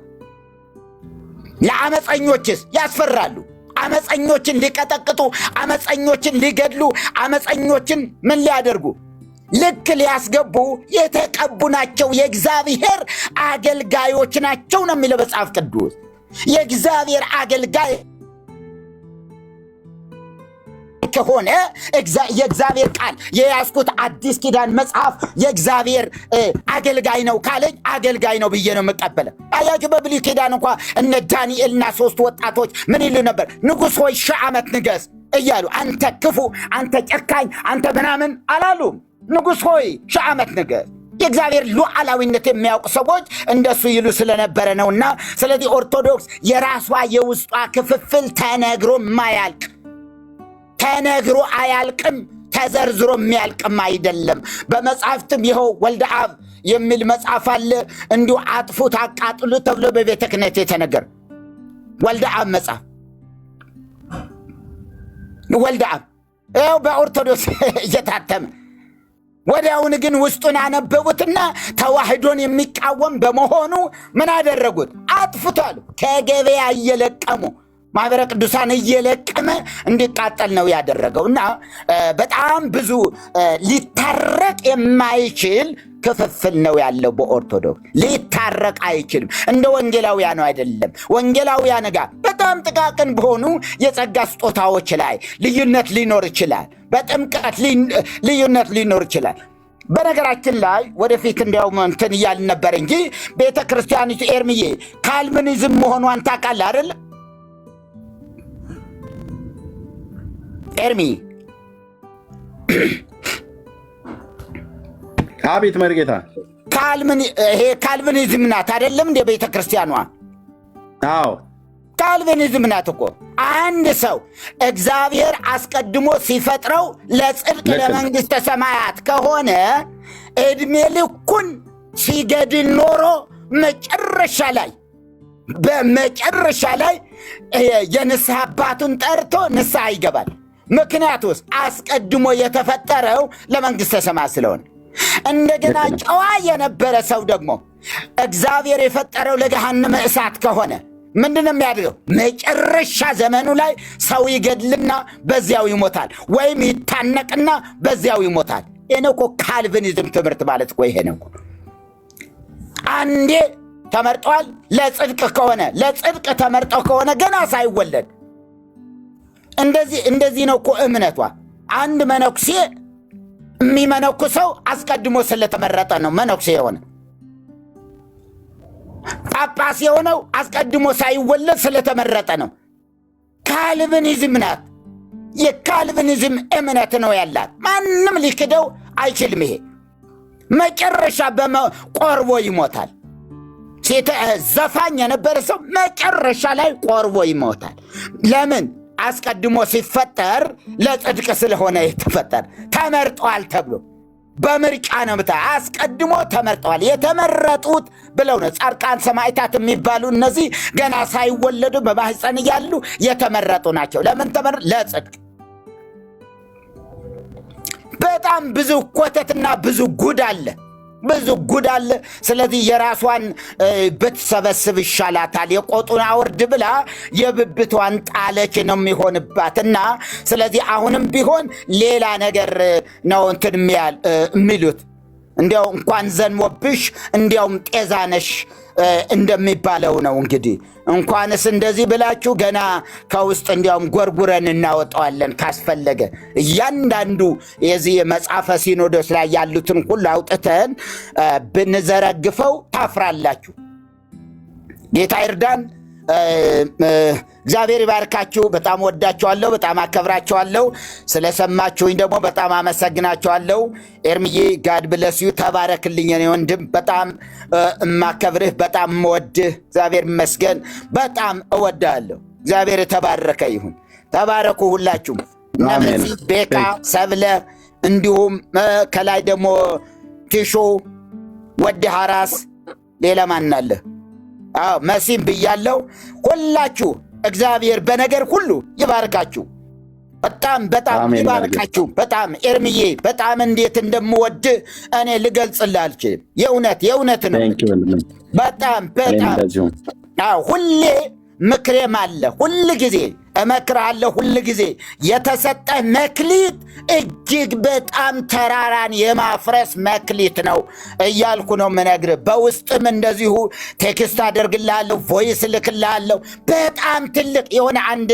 ለአመፀኞችስ ያስፈራሉ። አመፀኞችን ሊቀጠቅጡ፣ አመፀኞችን ሊገድሉ፣ አመፀኞችን ምን ሊያደርጉ? ልክ ሊያስገቡ የተቀቡ ናቸው። የእግዚአብሔር አገልጋዮች ናቸው ነው የሚለው መጽሐፍ ቅዱስ። የእግዚአብሔር አገልጋይ ከሆነ የእግዚአብሔር ቃል የያዝኩት አዲስ ኪዳን መጽሐፍ የእግዚአብሔር አገልጋይ ነው ካለኝ አገልጋይ ነው ብዬ ነው የምቀበለው። አያችሁ፣ በብሉይ ኪዳን እንኳ እነ ዳንኤልና 3 ወጣቶች ምን ይሉ ነበር? ንጉሥ ሆይ 1000 ዓመት ንገስ እያሉ። አንተ ክፉ፣ አንተ ጨካኝ፣ አንተ ምናምን አላሉም። ንጉሥ ሆይ 1000 ዓመት ንገስ። የእግዚአብሔር ሉዓላዊነት የሚያውቁ ሰዎች እንደሱ ይሉ ስለነበረ ነውና፣ ስለዚህ ኦርቶዶክስ የራሷ የውስጧ ክፍፍል ተነግሮ ማያልቅ ተነግሮ አያልቅም፣ ተዘርዝሮ የሚያልቅም አይደለም። በመጽሐፍትም ይኸው ወልደ አብ የሚል መጽሐፍ አለ። እንዲሁ አጥፉት አቃጥሉ ተብሎ በቤተ ክህነት የተነገረ ወልደ አብ መጽሐፍ ወልደ አብ ይኸው በኦርቶዶክስ እየታተመ ወዲያውን ግን ውስጡን አነበቡትና ተዋሕዶን የሚቃወም በመሆኑ ምን አደረጉት? አጥፉታሉ። ከገበያ እየለቀሙ ማኅበረ ቅዱሳን እየለቀመ እንዲቃጠል ነው ያደረገው። እና በጣም ብዙ ሊታረቅ የማይችል ክፍፍል ነው ያለው በኦርቶዶክስ። ሊታረቅ አይችልም። እንደ ወንጌላውያኑ አይደለም። ወንጌላውያን ጋር በጣም ጥቃቅን በሆኑ የጸጋ ስጦታዎች ላይ ልዩነት ሊኖር ይችላል። በጥምቀት ልዩነት ሊኖር ይችላል። በነገራችን ላይ ወደፊት እንዲያውም እንትን እያልን ነበር እንጂ ቤተ ክርስቲያኒቱ ኤርምዬ ካልቪኒዝም መሆኗን ታውቃለህ አይደለ? ኤርሚ አቤት መርጌታ። ካልቪኒዝም ናት አይደለም እንደ ቤተ ክርስቲያኗ? አዎ ካልቪኒዝም ናት እኮ። አንድ ሰው እግዚአብሔር አስቀድሞ ሲፈጥረው ለጽድቅ ለመንግሥተ ሰማያት ከሆነ ዕድሜ ልኩን ሲገድል ኖሮ በመጨረሻ ላይ የንስሐ አባቱን ጠርቶ ንስሐ ይገባል። ምክንያቱስ አስቀድሞ የተፈጠረው ለመንግሥተ ሰማያት ስለሆነ። እንደገና ጨዋ የነበረ ሰው ደግሞ እግዚአብሔር የፈጠረው ለገሃነመ እሳት ከሆነ ምንድን ነው የሚያደርገው? መጨረሻ ዘመኑ ላይ ሰው ይገድልና በዚያው ይሞታል፣ ወይም ይታነቅና በዚያው ይሞታል። ይሄ ነው እኮ ካልቪኒዝም ትምህርት ማለት እኮ ይሄ ነው። አንዴ ተመርጧል። ለጽድቅ ተመርጠው ከሆነ ገና ሳይወለድ እንደዚህ ነው እኮ እምነቷ። አንድ መነኩሴ የሚመነኩሰው አስቀድሞ ስለተመረጠ ነው መነኩሴ የሆነ። ጳጳስ የሆነው አስቀድሞ ሳይወለድ ስለተመረጠ ነው። ካልቪኒዝም ናት። የካልቪኒዝም እምነት ነው ያላት። ማንም ሊክደው አይችልም። ይሄ መጨረሻ ቆርቦ ይሞታል። ዘፋኝ የነበረ ሰው መጨረሻ ላይ ቆርቦ ይሞታል። ለምን? አስቀድሞ ሲፈጠር ለጽድቅ ስለሆነ የተፈጠረ ተመርጧል ተብሎ በምርጫ ነው። አስቀድሞ ተመርጠዋል። የተመረጡት ብለው ነው ጻድቃን ሰማዕታት የሚባሉ እነዚህ ገና ሳይወለዱ በማህፀን እያሉ የተመረጡ ናቸው። ለምን ለጽድቅ። በጣም ብዙ ኮተትና ብዙ ጉድ አለ። ብዙ ጉድ አለ። ስለዚህ የራሷን ብትሰበስብ ይሻላታል። የቆጡን አውርድ ብላ የብብቷን ጣለች ነው የሚሆንባት። እና ስለዚህ አሁንም ቢሆን ሌላ ነገር ነው እንትን የሚሉት እንዲያው እንኳን ዘንቦብሽ እንዲያውም ጤዛነሽ እንደሚባለው ነው። እንግዲህ እንኳንስ እንደዚህ ብላችሁ ገና ከውስጥ እንዲያውም ጎርጉረን እናወጣዋለን ካስፈለገ። እያንዳንዱ የዚህ መጽሐፈ ሲኖዶስ ላይ ያሉትን ሁሉ አውጥተን ብንዘረግፈው ታፍራላችሁ። ጌታ ይርዳን። እግዚአብሔር ይባርካችሁ። በጣም ወዳችኋለሁ፣ በጣም አከብራችኋለሁ። ስለሰማችሁኝ ደግሞ በጣም አመሰግናችኋለሁ። ኤርምዬ ጋድ ብለስ ዩ። ተባረክልኝ የኔ ወንድም። በጣም እማከብርህ፣ በጣም እወድህ። እግዚአብሔር ይመስገን። በጣም እወዳለሁ። እግዚአብሔር የተባረከ ይሁን። ተባረኩ ሁላችሁም። እነዚህ ቤካ ሰብለ፣ እንዲሁም ከላይ ደግሞ ቲሾ ወደ ሐራስ፣ ሌላ ማን አለ? መሲም ብያለው። ሁላችሁ እግዚአብሔር በነገር ሁሉ ይባርካችሁ። በጣም ይባርካችሁ። በጣም ኤርምዬ በጣም እንዴት እንደምወድ እኔ ልገልጽልህ አልችልም። የእውነት ነው። በጣም ሁሌ ምክሬም አለ። ሁል ጊዜ እመክርሃለሁ። ሁል ጊዜ የተሰጠ መክሊት እጅግ በጣም ተራራን የማፍረስ መክሊት ነው እያልኩ ነው የምነግርህ። በውስጥም እንደዚሁ ቴክስት አደርግልሃለሁ፣ ቮይስ ልክልሃለሁ። በጣም ትልቅ የሆነ አንድ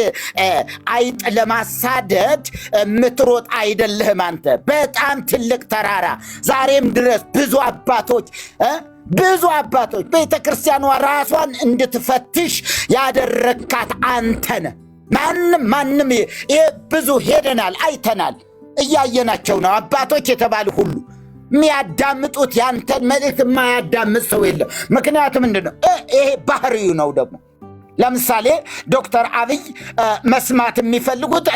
አይጥ ለማሳደድ የምትሮጥ አይደለህም አንተ። በጣም ትልቅ ተራራ። ዛሬም ድረስ ብዙ አባቶች ቤተ ክርስቲያኗ ራሷን እንድትፈትሽ ያደረግካት አንተ ነህ። ማንም ይሄ ብዙ ሄደናል፣ አይተናል፣ እያየናቸው ነው። አባቶች የተባሉ ሁሉ የሚያዳምጡት ያንተን መልእክት የማያዳምጥ ሰው የለም። ምክንያቱም ምንድን ነው? ይሄ ባህሪው ነው። ደግሞ ለምሳሌ ዶክተር አብይ መስማት የሚፈልጉት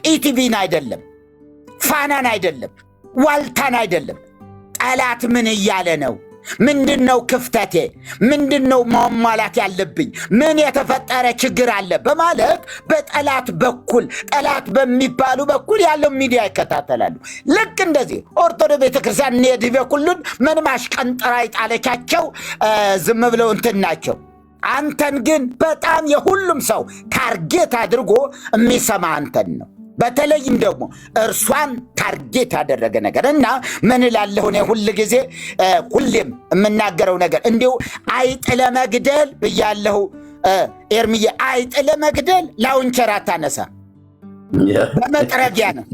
ኢቲቪን አይደለም፣ ፋናን አይደለም፣ ዋልታን አይደለም። ጠላት ምን እያለ ነው? ምንድነው ክፍተቴ? ምንድነው ማሟላት ያለብኝ? ምን የተፈጠረ ችግር አለ በማለት በጠላት በኩል ጠላት በሚባሉ በኩል ያለው ሚዲያ ይከታተላሉ። ልክ እንደዚህ ኦርቶዶክስ ቤተክርስቲያን ኔዲ በኩሉን ምንም አሽቀንጥራ ይጣለቻቸው ዝም ብለው እንትን ናቸው። አንተን ግን በጣም የሁሉም ሰው ታርጌት አድርጎ የሚሰማ አንተን ነው። በተለይም ደግሞ እርሷን ታርጌት ያደረገ ነገር እና ምን እላለሁ እኔ ሁሌም የምናገረው ነገር እንዲሁ አይጥ ለመግደል ብያለሁ። ኤርምዬ አይጥ ለመግደል ላውንቸር አታነሳ፣ በመጥረጊያ ነው፣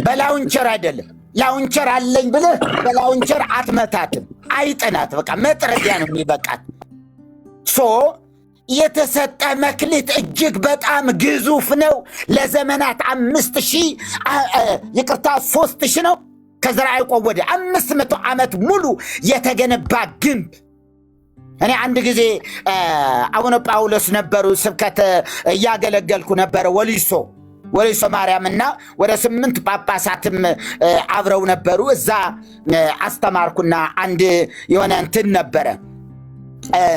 በላውንቸር አይደለም። ላውንቸር አለኝ ብለህ በላውንቸር አትመታትም። አይጥ ናት፣ በቃ መጥረጊያ ነው የሚበቃት። የተሰጠ መክሊት እጅግ በጣም ግዙፍ ነው። ለዘመናት 3,000 ነው ከዘርዓ ያዕቆብ ወደ 500 ዓመት ሙሉ የተገነባ ግንብ። እኔ አንድ ጊዜ አቡነ ጳውሎስ ነበሩ፣ ስብከት እያገለገልኩ ነበረ ወሊሶ ማርያምና ወደ 8 ጳጳሳትም አብረው ነበሩ። እዛ አስተማርኩና አንድ የሆነ እንትን ነበረ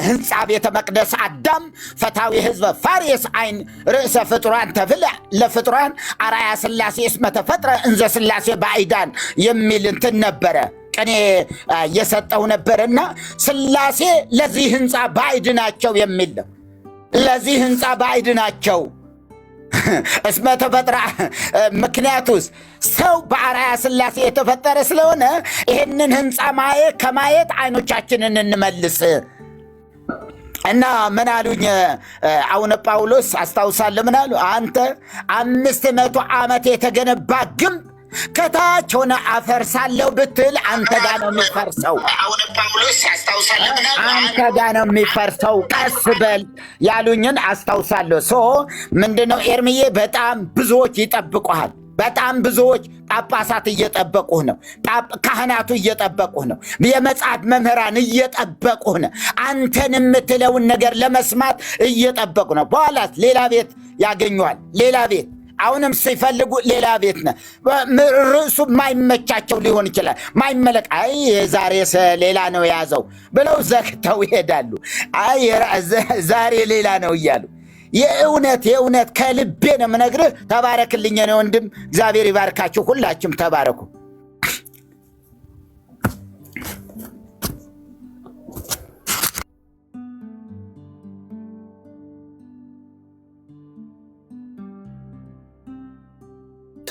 ህንፃ ቤተ መቅደስ አዳም ፈታዊ ህዝበ ፋሬስ አይን ርእሰ ፍጡራን ተብለ ለፍጡራን አርአያ ሥላሴ እስመ ተፈጥረ እንዘ ሥላሴ ባዕዳን የሚል እንትን ነበረ። ቅኔ የሰጠው ነበርና ሥላሴ ለዚህ ህንፃ ባዕድ ናቸው የሚል ነው። ለዚህ ህንፃ ባዕድ ናቸው እስመ ተፈጥራ። ምክንያቱስ ሰው በአርአያ ሥላሴ የተፈጠረ ስለሆነ ይህንን ህንፃ ከማየት አይኖቻችንን እንመልስ እና ምን አሉኝ አቡነ ጳውሎስ አስታውሳለሁ። ምን አሉ? አንተ 500 ዓመት የተገነባ ግንብ ከታች ሆነ አፈርሳለሁ ብትል አንተ ጋር ነው የሚፈርሰው። አቡነ ጳውሎስ አስታውሳለሁ። ምን አሉ? አንተ ጋር ነው የሚፈርሰው፣ ቀስ በል ያሉኝን አስታውሳለሁ። ምንድነው ኤርምዬ? በጣም ብዙዎች ይጠብቁሃል። በጣም ብዙዎች ጳጳሳት እየጠበቁህ ነው። ካህናቱ እየጠበቁህ ነው። የመጽሐፍ መምህራን እየጠበቁህ ነው። አንተን የምትለውን ነገር ለመስማት እየጠበቁ ነው። በኋላ ሌላ ቤት ያገኘዋል። ሌላ ቤት አሁንም ሲፈልጉ ሌላ ቤት ነው። ርዕሱ ማይመቻቸው ሊሆን ይችላል። ማይመለክ ዛሬ ሌላ ነው የያዘው ብለው ዘግተው ይሄዳሉ። ዛሬ ሌላ ነው እያሉ የእውነት ከልቤ ነው የምነግርህ። ተባረክልኝ ነው ወንድም። እግዚአብሔር ይባርካችሁ። ሁላችሁም ተባረኩ።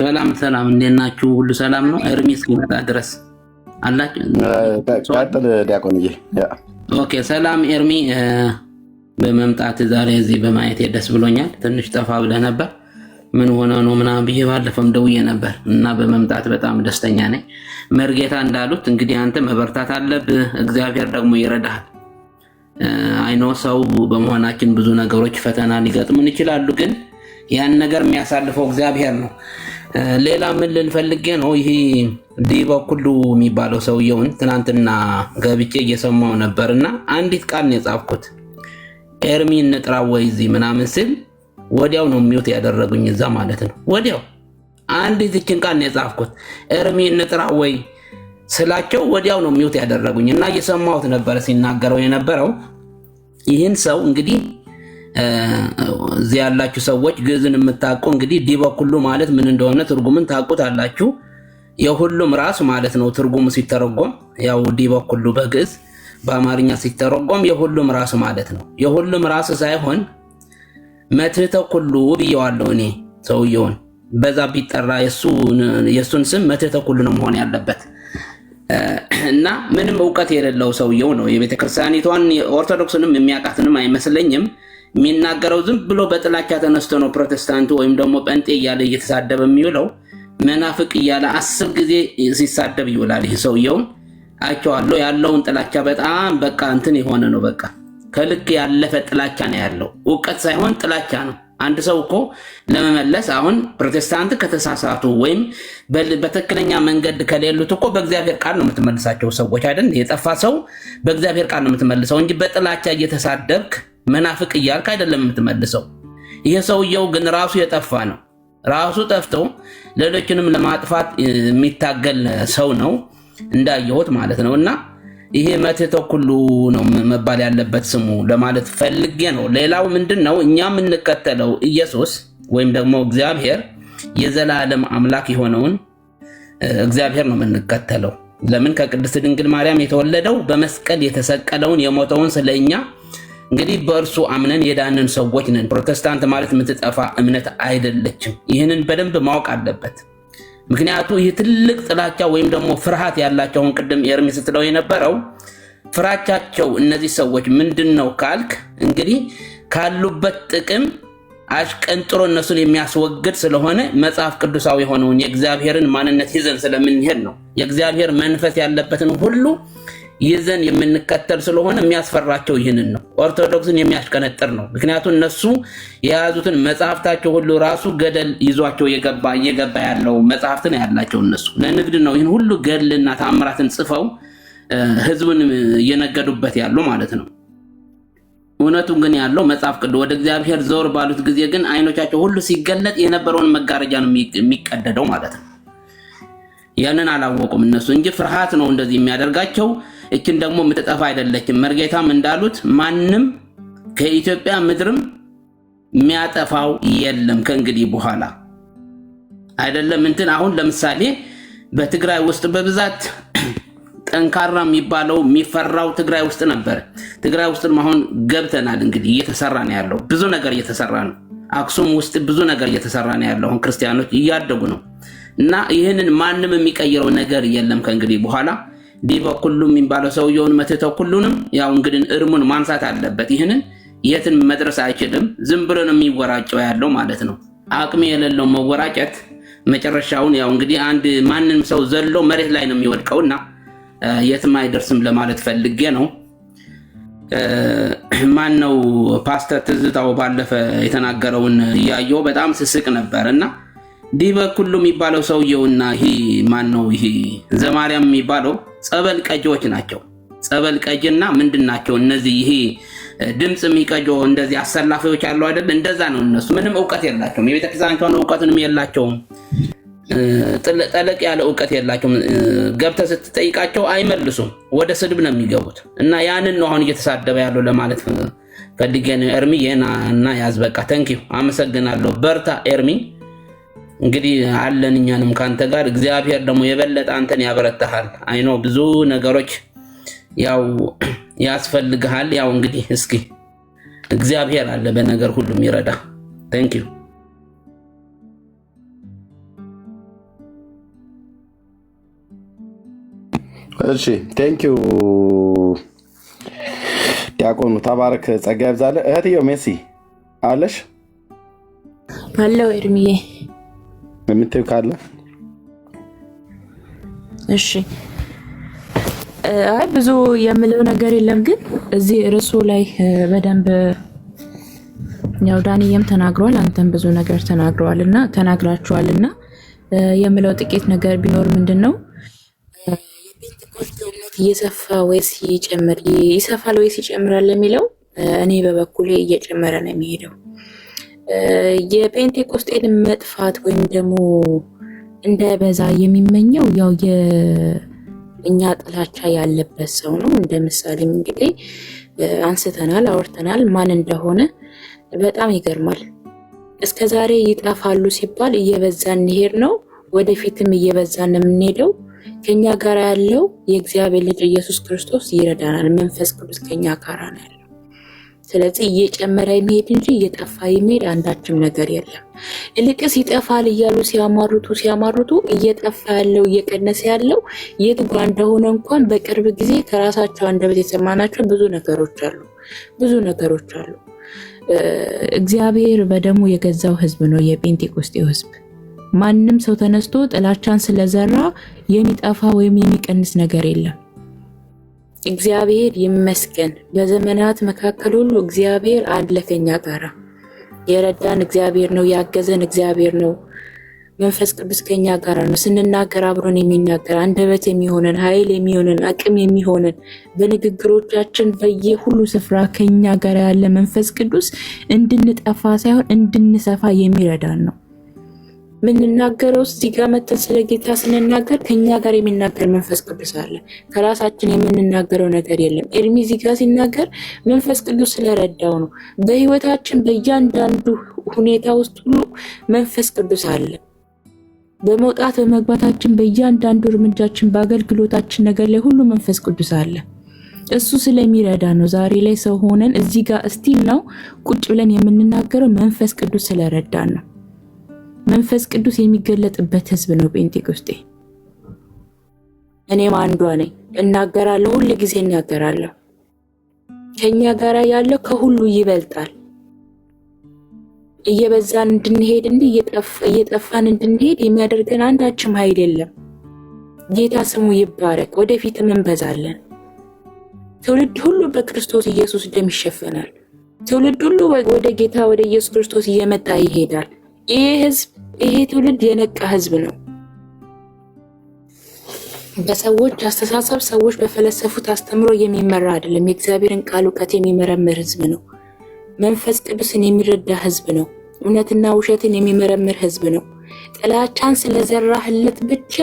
ሰላም እንዴት ናችሁ? ሁሉ ሰላም ነው? ኤርሚ እስኪመጣ ድረስ አላችሁ? ቀጥል ዲያቆንዬ። ኦኬ ሰላም ኤርሚ፣ በመምጣት ዛሬ እዚህ በማየት ደስ ብሎኛል። ትንሽ ጠፋ ብለህ ነበር፣ ምን ሆነ ነው ምናምን ብዬ ባለፈም ደውዬ ነበር እና በመምጣት በጣም ደስተኛ ነኝ። መርጌታ እንዳሉት እንግዲህ አንተ መበርታት አለብህ፣ እግዚአብሔር ደግሞ ይረዳሃል። አይኖ ሰው በመሆናችን ብዙ ነገሮች ፈተና ሊገጥሙን ይችላሉ፣ ግን ያን ነገር የሚያሳልፈው እግዚአብሔር ነው። ሌላ ምን ልንፈልጌ ነው? ይሄ ዲበኩሉ የሚባለው ሰውየውን ትናንትና ገብቼ እየሰማው ነበርና አንዲት ቃል ነው የጻፍኩት። ኤርሚ እንጥራ ወይ እዚህ ምናምን ስል ወዲያው ነው ሚውት ያደረጉኝ እዛ ማለት ነው። ወዲያው አንዲት እችን ቃል ነው የጻፍኩት። ኤርሚ እንጥራ ወይ ስላቸው ወዲያው ነው ሚውት ያደረጉኝ እና እየሰማሁት ነበር ሲናገረው የነበረው። ይህን ሰው እንግዲህ እዚህ ያላችሁ ሰዎች ግዕዝን የምታውቁ እንግዲህ ዲበኩሉ ማለት ምን እንደሆነ ትርጉምን ታውቁታላችሁ። የሁሉም ራስ ማለት ነው ትርጉሙ ሲተረጎም። ያው ዲበኩሉ በግዕዝ በአማርኛ ሲተረጎም የሁሉም ራስ ማለት ነው። የሁሉም ራስ ሳይሆን መትሕተ ኩሉ ብየዋለሁ እኔ ሰውየውን። በዛ ቢጠራ የሱን ስም መትሕተ ኩሉ ነው መሆን ያለበት እና ምንም እውቀት የሌለው ሰውየው ነው። የቤተክርስቲያኒቷን ኦርቶዶክስንም የሚያውቃትንም አይመስለኝም። የሚናገረው ዝም ብሎ በጥላቻ ተነስቶ ነው ፕሮቴስታንቱ ወይም ደግሞ ጴንጤ እያለ እየተሳደበ የሚውለው። መናፍቅ እያለ 10 ጊዜ ሲሳደብ ይውላል። ይህ ሰውየውን አይቼዋለሁ። ያለውን ጥላቻ በጣም በቃ እንትን የሆነ ነው። በቃ ከልክ ያለፈ ጥላቻ ነው ያለው። እውቀት ሳይሆን ጥላቻ ነው። አንድ ሰው እኮ ለመመለስ አሁን ፕሮቴስታንት ከተሳሳቱ ወይም በትክክለኛ መንገድ ከሌሉት እኮ በእግዚአብሔር ቃል ነው የምትመልሳቸው ሰዎች አይደል? የጠፋ ሰው በእግዚአብሔር ቃል ነው የምትመልሰው እንጂ በጥላቻ እየተሳደብክ መናፍቅ እያልክ አይደለም የምትመልሰው። ይሄ ሰውየው ግን ራሱ የጠፋ ነው። ራሱ ጠፍቶ ሌሎችንም ለማጥፋት የሚታገል ሰው ነው እንዳየሁት ማለት ነው። እና ይሄ መትሕተ ኩሉ ነው መባል ያለበት ስሙ ለማለት ፈልጌ ነው። ሌላው ምንድነው? እኛ የምንከተለው ኢየሱስ ወይም ደግሞ እግዚአብሔር የዘላለም አምላክ የሆነውን እግዚአብሔር ነው የምንከተለው። ለምን? ከቅድስት ድንግል ማርያም የተወለደው በመስቀል የተሰቀለውን የሞተውን ስለኛ እንግዲህ በእርሱ አምነን የዳንን ሰዎች ነን። ፕሮቴስታንት ማለት የምትጠፋ እምነት አይደለችም። ይህንን በደንብ ማወቅ አለበት። ምክንያቱ ይህ ትልቅ ጥላቻ ወይም ደግሞ ፍርሃት ያላቸውን ቅድም ኤርሚ ስትለው የነበረው ፍራቻቸው እነዚህ ሰዎች ምንድን ነው ካልክ እንግዲህ ካሉበት ጥቅም አሽቀንጥሮ እነሱን የሚያስወግድ ስለሆነ መጽሐፍ ቅዱሳዊ የሆነውን የእግዚአብሔርን ማንነት ይዘን ስለምንሄድ ነው። የእግዚአብሔር መንፈስ ያለበትን ሁሉ ይዘን የምንከተል ስለሆነ የሚያስፈራቸው ይህንን ነው። ኦርቶዶክስን የሚያሽቀነጥር ነው። ምክንያቱም እነሱ የያዙትን መጽሐፍታቸው ሁሉ ራሱ ገደል ይዟቸው እየገባ ያለው መጽሐፍትን ያላቸው እነሱ ለንግድ ነው ይህን ሁሉ ገድልና ታምራትን ጽፈው ህዝቡን እየነገዱበት ያሉ ማለት ነው። እውነቱን ግን ያለው መጽሐፍ ቅዱስ ወደ እግዚአብሔር ዘወር ባሉት ጊዜ ግን አይኖቻቸው ሁሉ ሲገለጥ የነበረውን መጋረጃ ነው የሚቀደደው ማለት ነው። ያንን አላወቁም እነሱ እንጂ ፍርሃት ነው እንደዚህ የሚያደርጋቸው። እችን ደግሞ የምትጠፋ አይደለችም። መርጌታም እንዳሉት ማንም ከኢትዮጵያ ምድርም የሚያጠፋው የለም ከእንግዲህ በኋላ አይደለም። እንትን አሁን ለምሳሌ በትግራይ ውስጥ በብዛት ጠንካራ የሚባለው የሚፈራው ትግራይ ውስጥ ነበር። ትግራይ ውስጥም አሁን ገብተናል። እንግዲህ እየተሰራ ነው ያለው፣ ብዙ ነገር እየተሰራ ነው። አክሱም ውስጥ ብዙ ነገር እየተሰራ ነው ያለው። አሁን ክርስቲያኖች እያደጉ ነው እና ይህንን ማንም የሚቀይረው ነገር የለም ከእንግዲህ በኋላ። ዲበኩሉ የሚባለው ሰውየውን መትሕተ ኩሉንም ያው እንግዲህ እርሙን ማንሳት አለበት። ይህንን የትን መድረስ አይችልም። ዝም ብሎ ነው የሚወራጨው ያለው ማለት ነው። አቅም የሌለው መወራጨት መጨረሻውን ያው እንግዲህ አንድ ማንም ሰው ዘሎ መሬት ላይ ነው የሚወድቀውና የትም አይደርስም ለማለት ፈልጌ ነው። ማን ነው ፓስተር ትዝታው ባለፈ የተናገረውን ያየው በጣም ስስቅ ነበርና ዲበኩሉ የሚባለው ሰውየውና ይሄ ማን ነው ይሄ ዘማርያም የሚባለው ጸበል ቀጂዎች ናቸው። ጸበል ቀጂና ምንድናቸው እነዚህ? ይሄ ድምጽ የሚቀጆ እንደዚህ አሰላፊዎች አሉ አይደል? እንደዛ ነው እነሱ። ምንም ዕውቀት የላቸውም። የቤተክርስቲያኒቷን ዕውቀትንም የላቸውም። ጠለቅ ያለ ዕውቀት የላቸውም። ገብተህ ስትጠይቃቸው አይመልሱም። ወደ ስድብ ነው የሚገቡት እና ያንን ነው አሁን እየተሳደበ ያለው ለማለት ፈልጌ ነው። ኤርሚ እና ያዝ በቃ። ተንኪው አመሰግናለሁ። በርታ ኤርሚ። እንግዲህ አለን እኛንም ካንተ ጋር። እግዚአብሔር ደግሞ የበለጠ አንተን ያበረታሃል። አይኖ ብዙ ነገሮች ያው ያስፈልግሃል። ያው እንግዲህ እስኪ እግዚአብሔር አለ በነገር ሁሉ ይረዳ። ታንክ ዩ እሺ ቴንኪዩ ዲያቆኑ ተባረክ፣ ጸጋ ይብዛልህ። እህትየው ሜሲ አለሽ አለው ኤርሚዬ የምትይው ካለ? እሺ አይ ብዙ የምለው ነገር የለም፣ ግን እዚህ ርዕሱ ላይ በደንብ ያው ዳንኤልም ተናግሯል፣ አንተም ብዙ ነገር ተናግራችኋልና የምለው ጥቂት ነገር ቢኖር ምንድነው የጴንጤቆስጤ እምነት እየሰፋ ወይስ ይሰፋል ወይስ ይጨምራል የሚለው እኔ በበኩሌ እየጨመረ ነው የሚሄደው። የጴንጤቆስጤን መጥፋት ወይም ደግሞ እንዳይበዛ የሚመኘው ያው የእኛ ጥላቻ ያለበት ሰው ነው። እንደ ምሳሌም እንግዲህ አንስተናል፣ አውርተናል ማን እንደሆነ። በጣም ይገርማል። እስከዛሬ ይጠፋሉ ሲባል እየበዛን እንሄድ ነው፣ ወደፊትም እየበዛን ነው የምንሄደው። ከኛ ጋር ያለው የእግዚአብሔር ልጅ ኢየሱስ ክርስቶስ ይረዳናል። መንፈስ ቅዱስ ከኛ ጋር ነው ያለው። ስለዚህ እየጨመረ የሚሄድ እንጂ እየጠፋ የሚሄድ አንዳችም ነገር የለም። ይልቅስ ይጠፋል እያሉ ሲያማርቱ እየጠፋ ያለው እየቀነሰ ያለው የት ጋር እንደሆነ እንኳን በቅርብ ጊዜ ከራሳቸው አንደበት የሰማናቸው ብዙ ነገሮች አሉ። እግዚአብሔር በደሙ የገዛው ህዝብ ነው የጴንጤቆስጤው ህዝብ። ማንም ሰው ተነስቶ ጥላቻን ስለዘራ የሚጠፋ ወይም የሚቀንስ ነገር የለም። እግዚአብሔር ይመስገን። በዘመናት መካከል ሁሉ እግዚአብሔር አለ ከኛ ጋር። የረዳን እግዚአብሔር ነው፣ ያገዘን እግዚአብሔር ነው። መንፈስ ቅዱስ ከኛ ጋር ነው። ስንናገር አብሮን የሚናገር አንደበት የሚሆነን ኃይል የሚሆነን አቅም የሚሆነን በንግግሮቻችን በየሁሉ ስፍራ ከኛ ጋር ያለ መንፈስ ቅዱስ እንድንጠፋ ሳይሆን እንድንሰፋ የሚረዳን ነው። ምንናገረው እዚህ ጋር መተን ስለ ጌታ ስንናገር ከኛ ጋር የሚናገር መንፈስ ቅዱስ አለ። ከራሳችን የምንናገረው ነገር የለም። ኤርሚ እዚህ ጋር ሲናገር መንፈስ ቅዱስ ስለረዳው ነው። በህይወታችን በእያንዳንዱ ሁኔታ ውስጥ ሁሉ መንፈስ ቅዱስ አለ። በመውጣት በመግባታችን በእያንዳንዱ እርምጃችን በአገልግሎታችን ነገር ላይ ሁሉ መንፈስ ቅዱስ አለ። እሱ ስለሚረዳ ነው ዛሬ ላይ ሰው ሆነን እዚህ ጋር እስቲል ነው ቁጭ ብለን የምንናገረው መንፈስ ቅዱስ ስለረዳን ነው። መንፈስ ቅዱስ የሚገለጥበት ህዝብ ነው ጴንጤቆስጤ። እኔም አንዷ ነኝ፣ እናገራለሁ፣ ሁሉ ጊዜ እናገራለሁ። ከኛ ጋር ያለው ከሁሉ ይበልጣል። እየበዛን እንድንሄድ እንጂ እየጠፋን እንድንሄድ የሚያደርገን አንዳችም ኃይል የለም። ጌታ ስሙ ይባረክ። ወደፊትም እንበዛለን። ትውልድ ሁሉ በክርስቶስ ኢየሱስ ደም ይሸፈናል። ትውልድ ሁሉ ወደ ጌታ ወደ ኢየሱስ ክርስቶስ እየመጣ ይሄዳል። ይሄ ትውልድ የነቃ ህዝብ ነው። በሰዎች አስተሳሰብ ሰዎች በፈለሰፉት አስተምሮ የሚመራ አይደለም። የእግዚአብሔርን ቃል እውቀት የሚመረምር ህዝብ ነው። መንፈስ ቅዱስን የሚረዳ ህዝብ ነው። እውነትና ውሸትን የሚመረምር ህዝብ ነው። ጥላቻን ስለዘራህለት ብቻ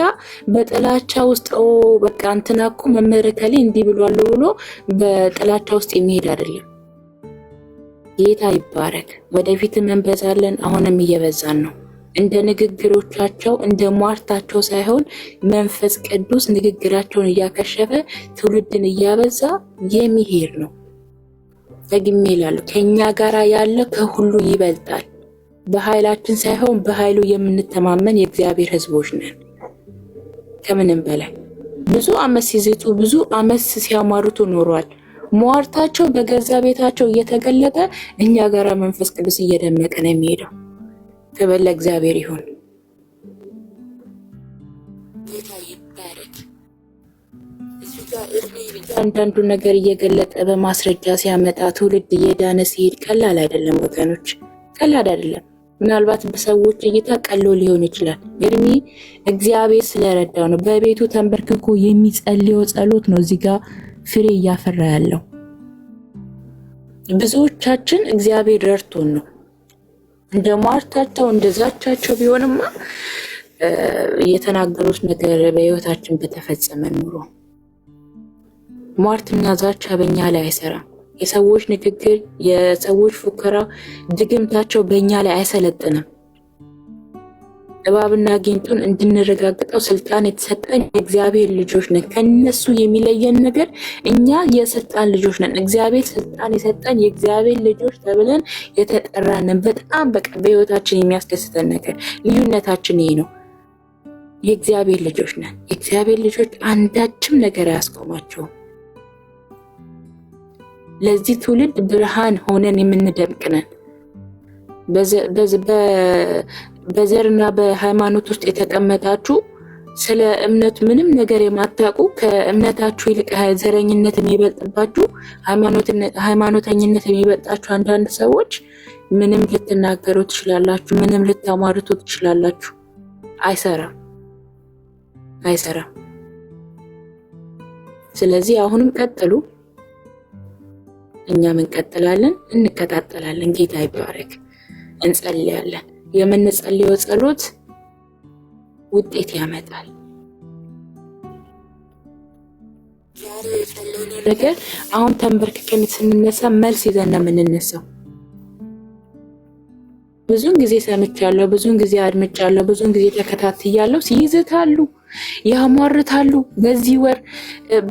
በጥላቻ ውስጥ በቃ እንትና እኮ መምህር ከሌ እንዲህ ብሏል ብሎ በጥላቻ ውስጥ የሚሄድ አይደለም። ጌታ ይባረክ። ወደፊትም እንበዛለን። አሁንም እየበዛን ነው። እንደ ንግግሮቻቸው እንደ ሟርታቸው ሳይሆን መንፈስ ቅዱስ ንግግራቸውን እያከሸፈ ትውልድን እያበዛ የሚሄድ ነው። ደግሜ እላለሁ ከኛ ጋር ያለ ከሁሉ ይበልጣል። በኃይላችን ሳይሆን በኃይሉ የምንተማመን የእግዚአብሔር ህዝቦች ነን። ከምንም በላይ ብዙ ዓመት ሲዝቱ ብዙ ዓመት ሲያማርቱ ኖሯል። ሟርታቸው በገዛ ቤታቸው እየተገለጠ እኛ ጋር መንፈስ ቅዱስ እየደመቀ ነው የሚሄደው። ክብር ለእግዚአብሔር ይሁን። ጌታ ይባረክ። አንዳንዱ ነገር እየገለጠ በማስረጃ ሲያመጣ ትውልድ እየዳነ ሲሄድ ቀላል አይደለም ወገኖች፣ ቀላል አይደለም። ምናልባት በሰዎች እይታ ቀሎ ሊሆን ይችላል። እድሜ እግዚአብሔር ስለረዳው ነው። በቤቱ ተንበርክኮ የሚጸልየው ጸሎት ነው እዚህ ጋር ፍሬ እያፈራ ያለው። ብዙዎቻችን እግዚአብሔር ረድቶን ነው። እንደ ሟርታቸው እንደዛቻቸው ቢሆንማ የተናገሩት ነገር በህይወታችን በተፈጸመ ኑሮ። ሟርትና ዛቻ በእኛ ላይ አይሰራም። የሰዎች ንግግር፣ የሰዎች ፉከራ፣ ድግምታቸው በእኛ ላይ አይሰለጥንም። እባብና ጊንጡን እንድንረጋግጠው ስልጣን የተሰጠን የእግዚአብሔር ልጆች ነን። ከነሱ የሚለየን ነገር እኛ የስልጣን ልጆች ነን። እግዚአብሔር ስልጣን የሰጠን የእግዚአብሔር ልጆች ተብለን የተጠራንን በጣም በህይወታችን የሚያስደስተን ነገር ልዩነታችን ይሄ ነው። የእግዚአብሔር ልጆች ነን። የእግዚአብሔር ልጆች አንዳችም ነገር አያስቆማቸውም። ለዚህ ትውልድ ብርሃን ሆነን የምንደምቅ ነን። በዘርና በሃይማኖት ውስጥ የተቀመጣችሁ ስለ እምነት ምንም ነገር የማታውቁ ከእምነታችሁ ይልቅ ዘረኝነት የሚበልጥባችሁ ሃይማኖተኝነት የሚበልጣችሁ አንዳንድ ሰዎች ምንም ልትናገሩ ትችላላችሁ፣ ምንም ልታሟርቱ ትችላላችሁ። አይሰራም። ስለዚህ አሁንም ቀጥሉ፣ እኛም እንቀጥላለን፣ እንከታተላለን። ጌታ ይባረክ። እንጸልያለን። የምንጸልየው ጸሎት ውጤት ያመጣል። ዛሬ የጸለይነው ነገር አሁን ተንበርክከን ስንነሳ መልስ ይዘን ነው የምንነሳው። ብዙን ጊዜ ሰምቻለሁ፣ ብዙን ጊዜ አድምጫለሁ፣ ብዙን ጊዜ ተከታትያለሁ። ይዝታሉ፣ ያሟርታሉ። በዚህ ወር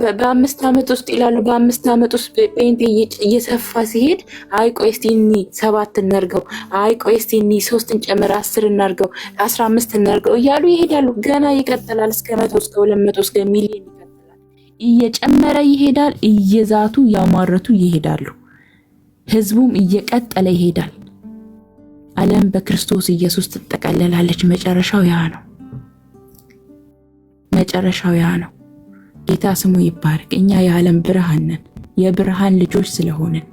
በ5 ዓመት ውስጥ ይላሉ። በ5 ዓመት ውስጥ ጴንጤ እየሰፋ ሲሄድ አይ ቆይ እስቲ እኒ 7 እናርገው፣ አይ ቆይ እስቲ እኒ 3 እንጨምር፣ 10 እናርገው፣ 15 እናርገው እያሉ ይሄዳሉ። ገና ይቀጥላል። እስከ 100 እስከ 200 እስከ ሚሊዮን ይቀጥላል። እየጨመረ ይሄዳል። እየዛቱ ያሟርቱ ይሄዳሉ። ህዝቡም እየቀጠለ ይሄዳል። ዓለም በክርስቶስ ኢየሱስ ትጠቀለላለች። መጨረሻው ያ ነው። ጌታ ስሙ ይባረክ። እኛ የዓለም ብርሃን ነን። የብርሃን ልጆች ስለሆንን፣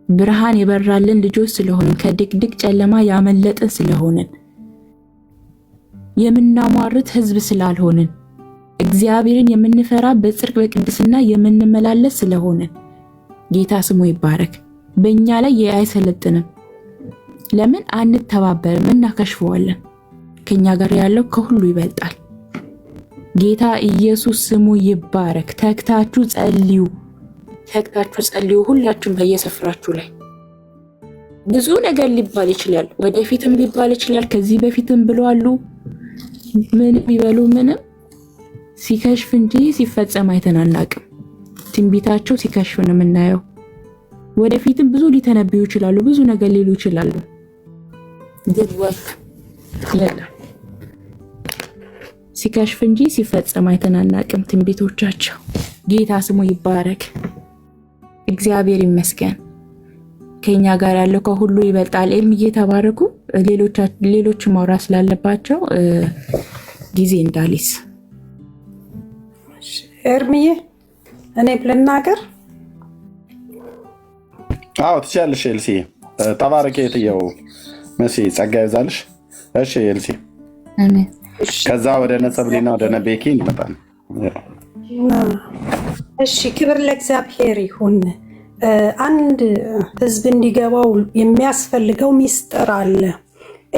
ብርሃን የበራልን ልጆች ስለሆንን፣ ከድቅድቅ ጨለማ ያመለጥን ስለሆንን፣ የምናሟርት ህዝብ ስላልሆንን፣ እግዚአብሔርን የምንፈራ በጽድቅ በቅድስና የምንመላለስ ስለሆንን ጌታ ስሙ ይባረክ። በእኛ ላይ አይሰለጥንም። ለምን አንተባበርም? እናከሽፈዋለን። ከኛ ጋር ያለው ከሁሉ ይበልጣል። ጌታ ኢየሱስ ስሙ ይባረክ። ተግታችሁ ጸልዩ። ሁላችሁም በየስፍራችሁ ላይ ብዙ ነገር ሊባል ይችላል። ወደፊትም ሊባል ይችላል። ከዚህ በፊትም ብለዋል። ምንም ይበሉ ምንም ሲከሽፍ እንጂ ሲፈጸም አይተን አናውቅም። ትንቢታቸው ሲከሽፍ ነው የምናየው። ወደፊትም ብዙ ሊተነብዩ ይችላሉ። ብዙ ነገር ሊሉ ይችላሉ። ግን ወፍ የለም። ሲከሽፍ እንጂ ሲፈጸም አይተን አናውቅም ትንቢቶቻቸው። ጌታ ስሙ ይባረክ። እግዚአብሔር ይመስገን። ከኛ ጋር ያለው ከሁሉ ይበልጣል። እየተባረኩ ሌሎች ማውራት ስላለባቸው ጊዜ እንዳሊስ ኤርሚዬ እኔ ልናገር? አዎ ትችያለሽ ኤልሲ። ተባረክ። የትየው መሲ ጸጋ ይዛልሽ። እሺ ኤልሲ። አሜን። ከዛ ወደ ነሰብሊና ወደ ነቤኪ እንመጣለን። እሺ ክብር ለእግዚአብሔር ይሁን። አንድ ህዝብ እንዲገባው የሚያስፈልገው ሚስጥር አለ።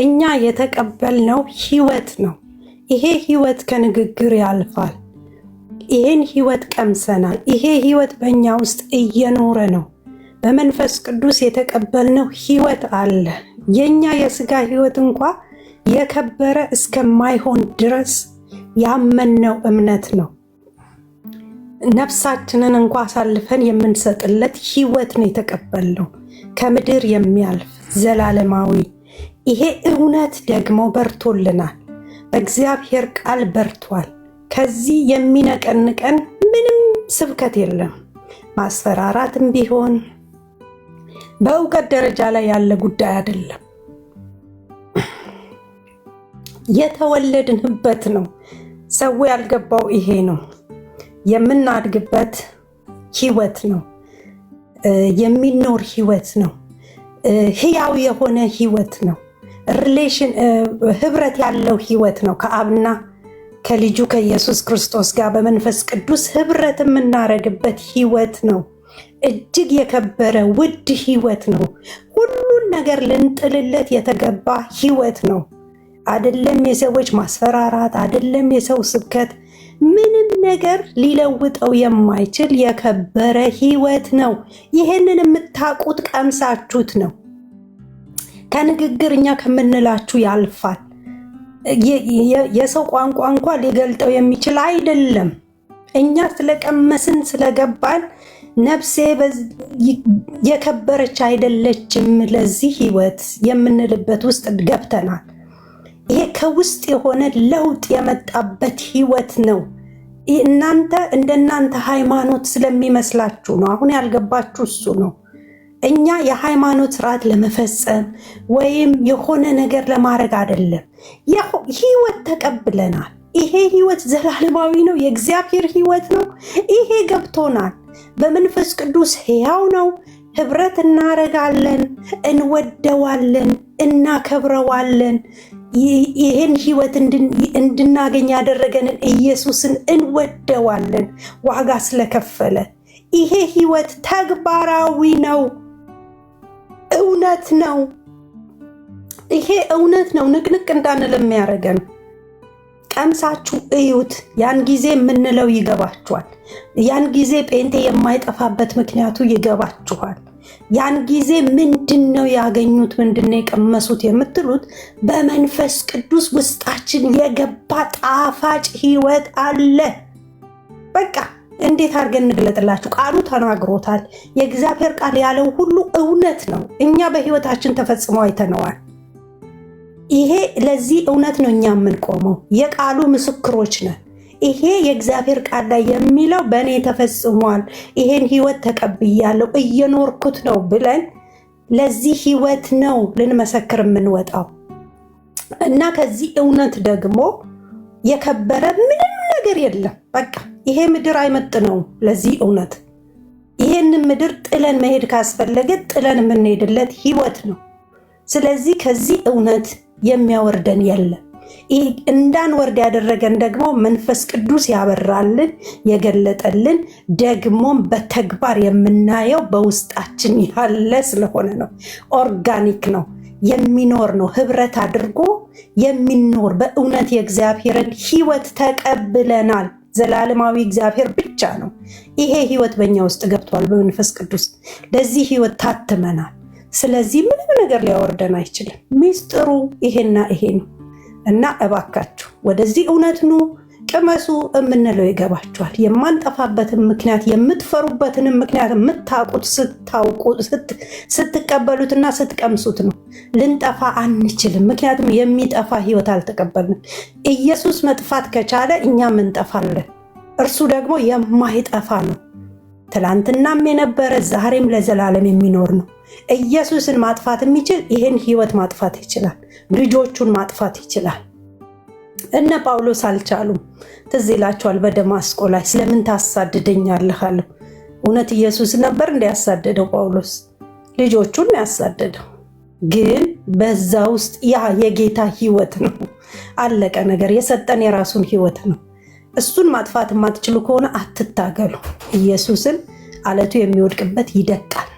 እኛ የተቀበልነው ህይወት ነው። ይሄ ህይወት ከንግግር ያልፋል። ይሄን ህይወት ቀምሰናል። ይሄ ህይወት በእኛ ውስጥ እየኖረ ነው። በመንፈስ ቅዱስ የተቀበልነው ህይወት አለ። የኛ የስጋ ህይወት እንኳ የከበረ እስከማይሆን ድረስ ያመንነው እምነት ነው። ነፍሳችንን እንኳ አሳልፈን የምንሰጥለት ህይወት ነው የተቀበልነው፣ ከምድር የሚያልፍ ዘላለማዊ። ይሄ እውነት ደግሞ በርቶልናል። በእግዚአብሔር ቃል በርቷል። ከዚህ የሚነቀንቀን ምንም ስብከት የለም። ማስፈራራትም ቢሆን በእውቀት ደረጃ ላይ ያለ ጉዳይ አይደለም። የተወለድንበት ነው። ሰው ያልገባው ይሄ ነው። የምናድግበት ህይወት ነው። የሚኖር ህይወት ነው። ህያው የሆነ ህይወት ነው። ህብረት ያለው ህይወት ነው። ከአብና ከልጁ ከኢየሱስ ክርስቶስ ጋር በመንፈስ ቅዱስ ህብረት የምናረግበት ህይወት ነው። እጅግ የከበረ ውድ ህይወት ነው። ሁሉን ነገር ልንጥልለት የተገባ ህይወት ነው። አይደለም የሰዎች ማስፈራራት፣ አይደለም የሰው ስብከት፣ ምንም ነገር ሊለውጠው የማይችል የከበረ ህይወት ነው። ይሄንን የምታውቁት ቀምሳችሁት ነው። ከንግግር እኛ ከምንላችሁ ያልፋል። የሰው ቋንቋ እንኳ ሊገልጠው የሚችል አይደለም። እኛ ስለቀመስን ስለገባን ነፍሴ የከበረች አይደለችም ለዚህ ህይወት የምንልበት ውስጥ ገብተናል። ይሄ ከውስጥ የሆነ ለውጥ የመጣበት ህይወት ነው። እናንተ እንደናንተ ሃይማኖት ስለሚመስላችሁ ነው። አሁን ያልገባችሁ እሱ ነው። እኛ የሃይማኖት ስርዓት ለመፈጸም ወይም የሆነ ነገር ለማድረግ አይደለም። ህይወት ተቀብለናል። ይሄ ህይወት ዘላለማዊ ነው። የእግዚአብሔር ህይወት ነው። ይሄ ገብቶናል። በመንፈስ ቅዱስ ሕያው ነው። ህብረት እናረጋለን፣ እንወደዋለን፣ እናከብረዋለን። ይህን ህይወት እንድናገኝ ያደረገንን ኢየሱስን እንወደዋለን ዋጋ ስለከፈለ። ይሄ ህይወት ተግባራዊ ነው። እውነት ነው። ይሄ እውነት ነው። ንቅንቅ እንዳንል የሚያደርገን ቀምሳችሁ እዩት። ያን ጊዜ የምንለው ይገባችኋል። ያን ጊዜ ጴንጤ የማይጠፋበት ምክንያቱ ይገባችኋል። ያን ጊዜ ምንድነው ያገኙት? ምንድነው የቀመሱት የምትሉት በመንፈስ ቅዱስ ውስጣችን የገባ ጣፋጭ ህይወት አለ። በቃ እንዴት አድርገን እንግለጥላችሁ? ቃሉ ተናግሮታል። የእግዚአብሔር ቃል ያለው ሁሉ እውነት ነው። እኛ በህይወታችን ተፈጽሞ አይተነዋል። ይሄ ለዚህ እውነት ነው እኛ የምንቆመው። የቃሉ ምስክሮች ነን። ይሄ የእግዚአብሔር ቃል ላይ የሚለው በእኔ ተፈጽሟል፣ ይሄን ህይወት ተቀብያለሁ፣ እየኖርኩት ነው ብለን ለዚህ ህይወት ነው ልንመሰክር የምንወጣው እና ከዚህ እውነት ደግሞ የከበረ ምንም ነገር የለም። በቃ ይሄ ምድር አይመጥነውም ለዚህ እውነት። ይሄንን ምድር ጥለን መሄድ ካስፈለገ ጥለን የምንሄድለት ህይወት ነው። ስለዚህ ከዚህ እውነት የሚያወርደን የለም። እንዳንወርድ ያደረገን ደግሞ መንፈስ ቅዱስ ያበራልን የገለጠልን ደግሞም በተግባር የምናየው በውስጣችን ያለ ስለሆነ ነው። ኦርጋኒክ ነው፣ የሚኖር ነው። ህብረት አድርጎ የሚኖር በእውነት የእግዚአብሔርን ህይወት ተቀብለናል። ዘላለማዊ እግዚአብሔር ብቻ ነው። ይሄ ህይወት በእኛ ውስጥ ገብቷል በመንፈስ ቅዱስ። ለዚህ ህይወት ታትመናል። ስለዚህ ምንም ነገር ሊያወርደን አይችልም። ሚስጥሩ ይሄና ይሄ ነው እና እባካችሁ ወደዚህ እውነት ኑ፣ ቅመሱ የምንለው ይገባችኋል። የማንጠፋበትን ምክንያት የምትፈሩበትንም ምክንያት የምታውቁት ስትቀበሉትና ስትቀምሱት ነው። ልንጠፋ አንችልም። ምክንያቱም የሚጠፋ ህይወት አልተቀበልንም። ኢየሱስ መጥፋት ከቻለ እኛም እንጠፋለን። እርሱ ደግሞ የማይጠፋ ነው። ትላንትናም የነበረ ዛሬም ለዘላለም የሚኖር ነው። ኢየሱስን ማጥፋት የሚችል ይህን ህይወት ማጥፋት ይችላል። ልጆቹን ማጥፋት ይችላል። እነ ጳውሎስ አልቻሉም። ትዝ ይላቸዋል በደማስቆ ላይ ስለምን ታሳድደኛለህ አለው። እውነት ኢየሱስ ነበር እንዲያሳደደው? ጳውሎስ ልጆቹን ያሳደደው። ግን በዛ ውስጥ ያ የጌታ ህይወት ነው። አለቀ ነገር። የሰጠን የራሱን ህይወት ነው። እሱን ማጥፋት የማትችሉ ከሆነ አትታገሉ። ኢየሱስን አለቱ የሚወድቅበት ይደቃል።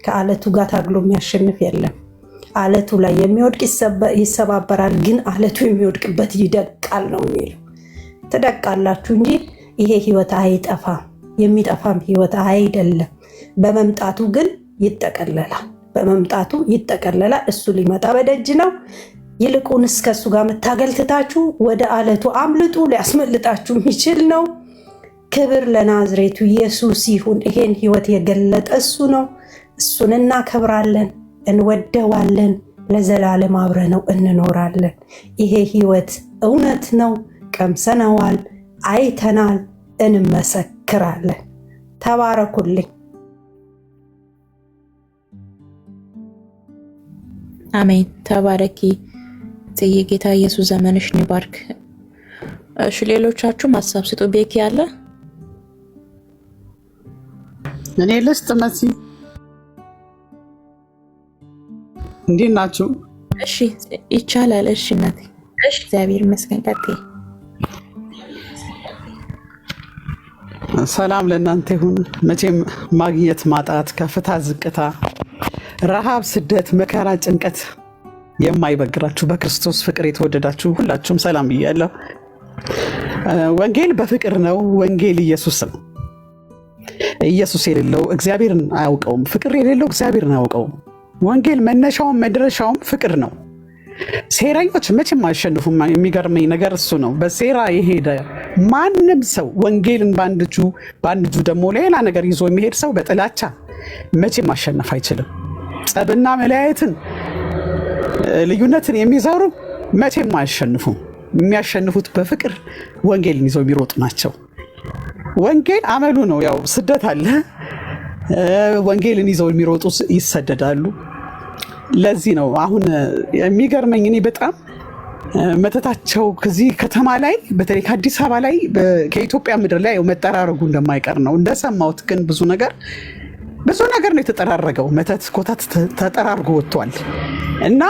ከአለቱ ጋር ታግሎ የሚያሸንፍ የለም። አለቱ ላይ የሚወድቅ ይሰባበራል፣ ግን አለቱ የሚወድቅበት ይደቃል ነው የሚለው። ትደቃላችሁ እንጂ ይሄ ህይወት አይጠፋም። የሚጠፋም ህይወት አይደለም። በመምጣቱ ግን ይጠቀለላል። በመምጣቱ ይጠቀለላል። እሱ ሊመጣ በደጅ ነው። ይልቁንስ ከእሱ ጋር መታገል ትታችሁ ወደ አለቱ አምልጡ። ሊያስመልጣችሁ የሚችል ነው። ክብር ለናዝሬቱ ኢየሱስ ይሁን። ይሄን ህይወት የገለጠ እሱ ነው። እሱን እናከብራለን፣ እንወደዋለን። ለዘላለም አብረነው እንኖራለን። ይሄ ህይወት እውነት ነው። ቀምሰነዋል፣ አይተናል፣ እንመሰክራለን። ተባረኩልኝ። አሜን። ተባረኪ ጽዬ። ጌታ ኢየሱስ ዘመንሽን ይባርክ። እሺ ሌሎቻችሁም ሀሳብ ስጡ። ቤኪ አለ? እኔ ልስጥ። መሲ እንዴት ናችሁ? እሺ ይቻላል። እሺ እናቴ። እሺ እግዚአብሔር ይመስገን። ቀጥይ። ሰላም ለእናንተ ይሁን። መቼም ማግኘት፣ ማጣት፣ ከፍታ፣ ዝቅታ፣ ረሃብ፣ ስደት፣ መከራ፣ ጭንቀት የማይበግራችሁ በክርስቶስ ፍቅር የተወደዳችሁ ሁላችሁም ሰላም ብያለሁ። ወንጌል በፍቅር ነው። ወንጌል ኢየሱስ ነው። ኢየሱስ የሌለው እግዚአብሔርን አያውቀውም። ፍቅር የሌለው እግዚአብሔርን አያውቀውም። ወንጌል መነሻውም መድረሻውም ፍቅር ነው። ሴረኞች መቼም አይሸንፉም። የሚገርመኝ ነገር እሱ ነው። በሴራ የሄደ ማንም ሰው ወንጌልን በአንድ እጁ ደግሞ ሌላ ነገር ይዞ የሚሄድ ሰው በጥላቻ መቼም ማሸነፍ አይችልም። ጸብና መለያየትን፣ ልዩነትን የሚዘሩ መቼም አያሸንፉም። የሚያሸንፉት በፍቅር ወንጌልን ይዘው የሚሮጡ ናቸው። ወንጌል አመሉ ነው። ያው ስደት አለ፣ ወንጌልን ይዘው የሚሮጡ ይሰደዳሉ። ለዚህ ነው አሁን የሚገርመኝ እኔ በጣም መተታቸው ከዚህ ከተማ ላይ በተለይ ከአዲስ አበባ ላይ ከኢትዮጵያ ምድር ላይ መጠራረጉ እንደማይቀር ነው እንደሰማሁት። ግን ብዙ ነገር ነው የተጠራረገው። መተት ኮታት ተጠራርጎ ወጥቷል እና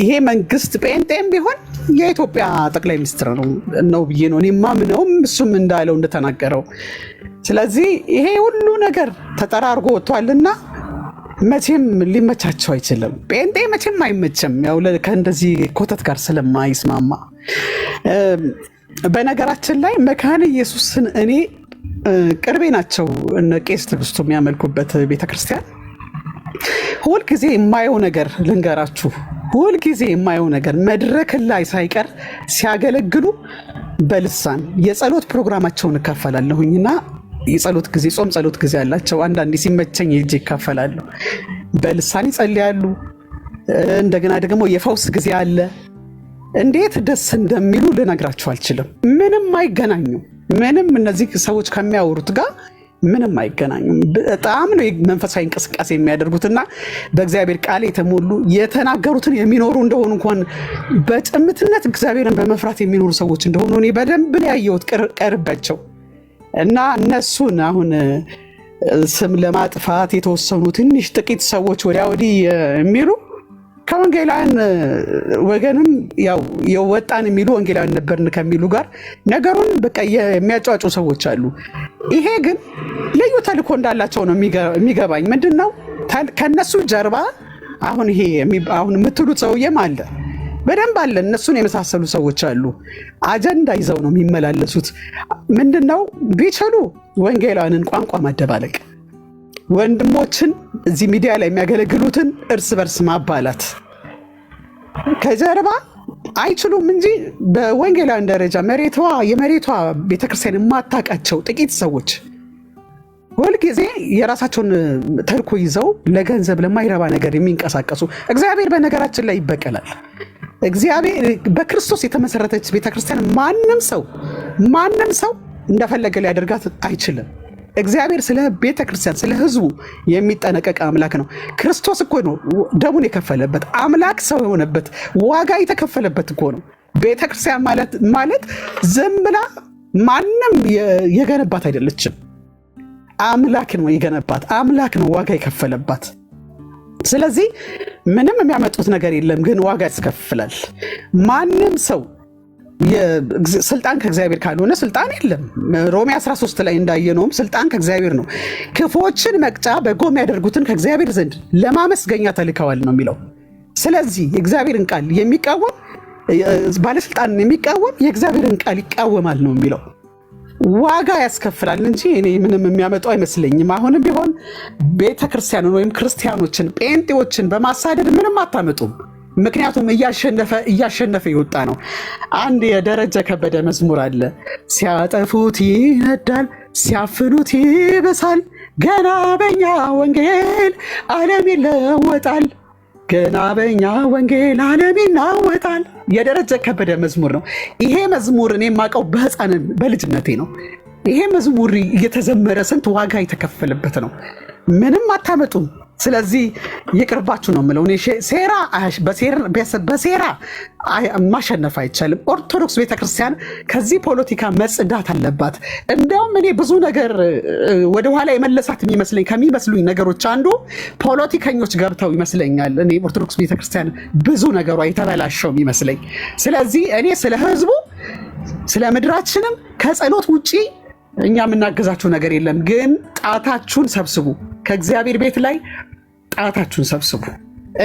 ይሄ መንግስት ጴንጤም ቢሆን የኢትዮጵያ ጠቅላይ ሚኒስትር ነው ብዬ ነው እኔ ማምነውም እሱም እንዳለው እንደተናገረው። ስለዚህ ይሄ ሁሉ ነገር ተጠራርጎ ወጥቷልና መቼም ሊመቻቸው አይችልም። ጴንጤ መቼም አይመችም፣ ያው ከእንደዚህ ኮተት ጋር ስለማይስማማ። በነገራችን ላይ መካነ ኢየሱስን እኔ ቅርቤ ናቸው እነ ቄስ ትዕግስቱ የሚያመልኩበት ቤተክርስቲያን። ሁልጊዜ የማየው ነገር ልንገራችሁ፣ ሁልጊዜ የማየው ነገር መድረክ ላይ ሳይቀር ሲያገለግሉ በልሳን የጸሎት ፕሮግራማቸውን እካፈላለሁኝና የጸሎት ጊዜ ጾም ጸሎት ጊዜ አላቸው። አንዳንዴ ሲመቸኝ ሄጄ እካፈላለሁ። በልሳን ይጸልያሉ። እንደገና ደግሞ የፈውስ ጊዜ አለ። እንዴት ደስ እንደሚሉ ልነግራችሁ አልችልም። ምንም አይገናኙም። ምንም እነዚህ ሰዎች ከሚያወሩት ጋር ምንም አይገናኙም። በጣም ነው መንፈሳዊ እንቅስቃሴ የሚያደርጉትና በእግዚአብሔር ቃል የተሞሉ የተናገሩትን የሚኖሩ እንደሆኑ እንኳን በጭምትነት እግዚአብሔርን በመፍራት የሚኖሩ ሰዎች እንደሆኑ እኔ በደንብ ያየሁት ቀርባቸው እና እነሱን አሁን ስም ለማጥፋት የተወሰኑ ትንሽ ጥቂት ሰዎች ወዲያ ወዲህ የሚሉ ከወንጌላውያን ወገንም ያው የወጣን የሚሉ ወንጌላውያን ነበርን ከሚሉ ጋር ነገሩን በቃ የሚያጫጩ ሰዎች አሉ። ይሄ ግን ልዩ ተልእኮ እንዳላቸው ነው የሚገባኝ። ምንድነው ከነሱ ጀርባ አሁን ይሄ አሁን የምትሉት ሰውዬም አለ፣ በደንብ አለ። እነሱን የመሳሰሉ ሰዎች አሉ። አጀንዳ ይዘው ነው የሚመላለሱት። ምንድነው ቢችሉ ወንጌላውያንን ቋንቋ ማደባለቅ፣ ወንድሞችን እዚህ ሚዲያ ላይ የሚያገለግሉትን እርስ በርስ ማባላት ከጀርባ አይችሉም እንጂ በወንጌላውያን ደረጃ የመሬቷ ቤተክርስቲያን የማታውቃቸው ጥቂት ሰዎች ሁልጊዜ የራሳቸውን ተልእኮ ይዘው ለገንዘብ ለማይረባ ነገር የሚንቀሳቀሱ። እግዚአብሔር በነገራችን ላይ ይበቀላል። እግዚአብሔር በክርስቶስ የተመሰረተች ቤተክርስቲያን ማንም ሰው እንደፈለገ ሊያደርጋት አይችልም። እግዚአብሔር ስለ ቤተክርስቲያን ስለ ሕዝቡ የሚጠነቀቅ አምላክ ነው። ክርስቶስ እኮ ነው ደሙን የከፈለበት አምላክ ሰው የሆነበት ዋጋ የተከፈለበት እኮ ነው። ቤተክርስቲያን ማለት ዝም ብላ ማንም የገነባት አይደለችም። አምላክ ነው የገነባት፣ አምላክ ነው ዋጋ የከፈለባት። ስለዚህ ምንም የሚያመጡት ነገር የለም፣ ግን ዋጋ ያስከፍላል። ማንም ሰው ስልጣን ከእግዚአብሔር ካልሆነ ስልጣን የለም። ሮሜ 13 ላይ እንዳየነውም ስልጣን ከእግዚአብሔር ነው። ክፉዎችን መቅጫ በጎ የሚያደርጉትን ከእግዚአብሔር ዘንድ ለማመስገኛ ተልከዋል ነው የሚለው። ስለዚህ የእግዚአብሔርን ቃል የሚቃወም ባለስልጣንን የሚቃወም የእግዚአብሔርን ቃል ይቃወማል ነው የሚለው። ዋጋ ያስከፍላል እንጂ እኔ ምንም የሚያመጡ አይመስለኝም። አሁንም ቢሆን ቤተክርስቲያንን ወይም ክርስቲያኖችን ጴንጤዎችን በማሳደድ ምንም አታመጡም። ምክንያቱም እያሸነፈ የወጣ ነው። አንድ የደረጀ ከበደ መዝሙር አለ። ሲያጠፉት ይነዳል፣ ሲያፍኑት ይበሳል፣ ገና በኛ ወንጌል ዓለም ይለወጣል፣ ገና በኛ ወንጌል ዓለም ይናወጣል። የደረጀ ከበደ መዝሙር ነው። ይሄ መዝሙር እኔ የማውቀው በልጅነቴ ነው። ይሄ መዝሙር እየተዘመረ ስንት ዋጋ የተከፈለበት ነው። ምንም አታመጡም። ስለዚህ ይቅርባችሁ ነው የምለው። በሴራ ማሸነፍ አይቻልም። ኦርቶዶክስ ቤተክርስቲያን ከዚህ ፖለቲካ መጽዳት አለባት። እንዲያውም እኔ ብዙ ነገር ወደኋላ የመለሳት ከሚመስሉኝ ነገሮች አንዱ ፖለቲከኞች ገብተው ይመስለኛል። እኔ ኦርቶዶክስ ቤተክርስቲያን ብዙ ነገሯ የተበላሸው ይመስለኝ። ስለዚህ እኔ ስለ ሕዝቡ ስለ ምድራችንም ከጸሎት ውጪ እኛ የምናገዛችሁ ነገር የለም። ግን ጣታችሁን ሰብስቡ፣ ከእግዚአብሔር ቤት ላይ ጣታችሁን ሰብስቡ።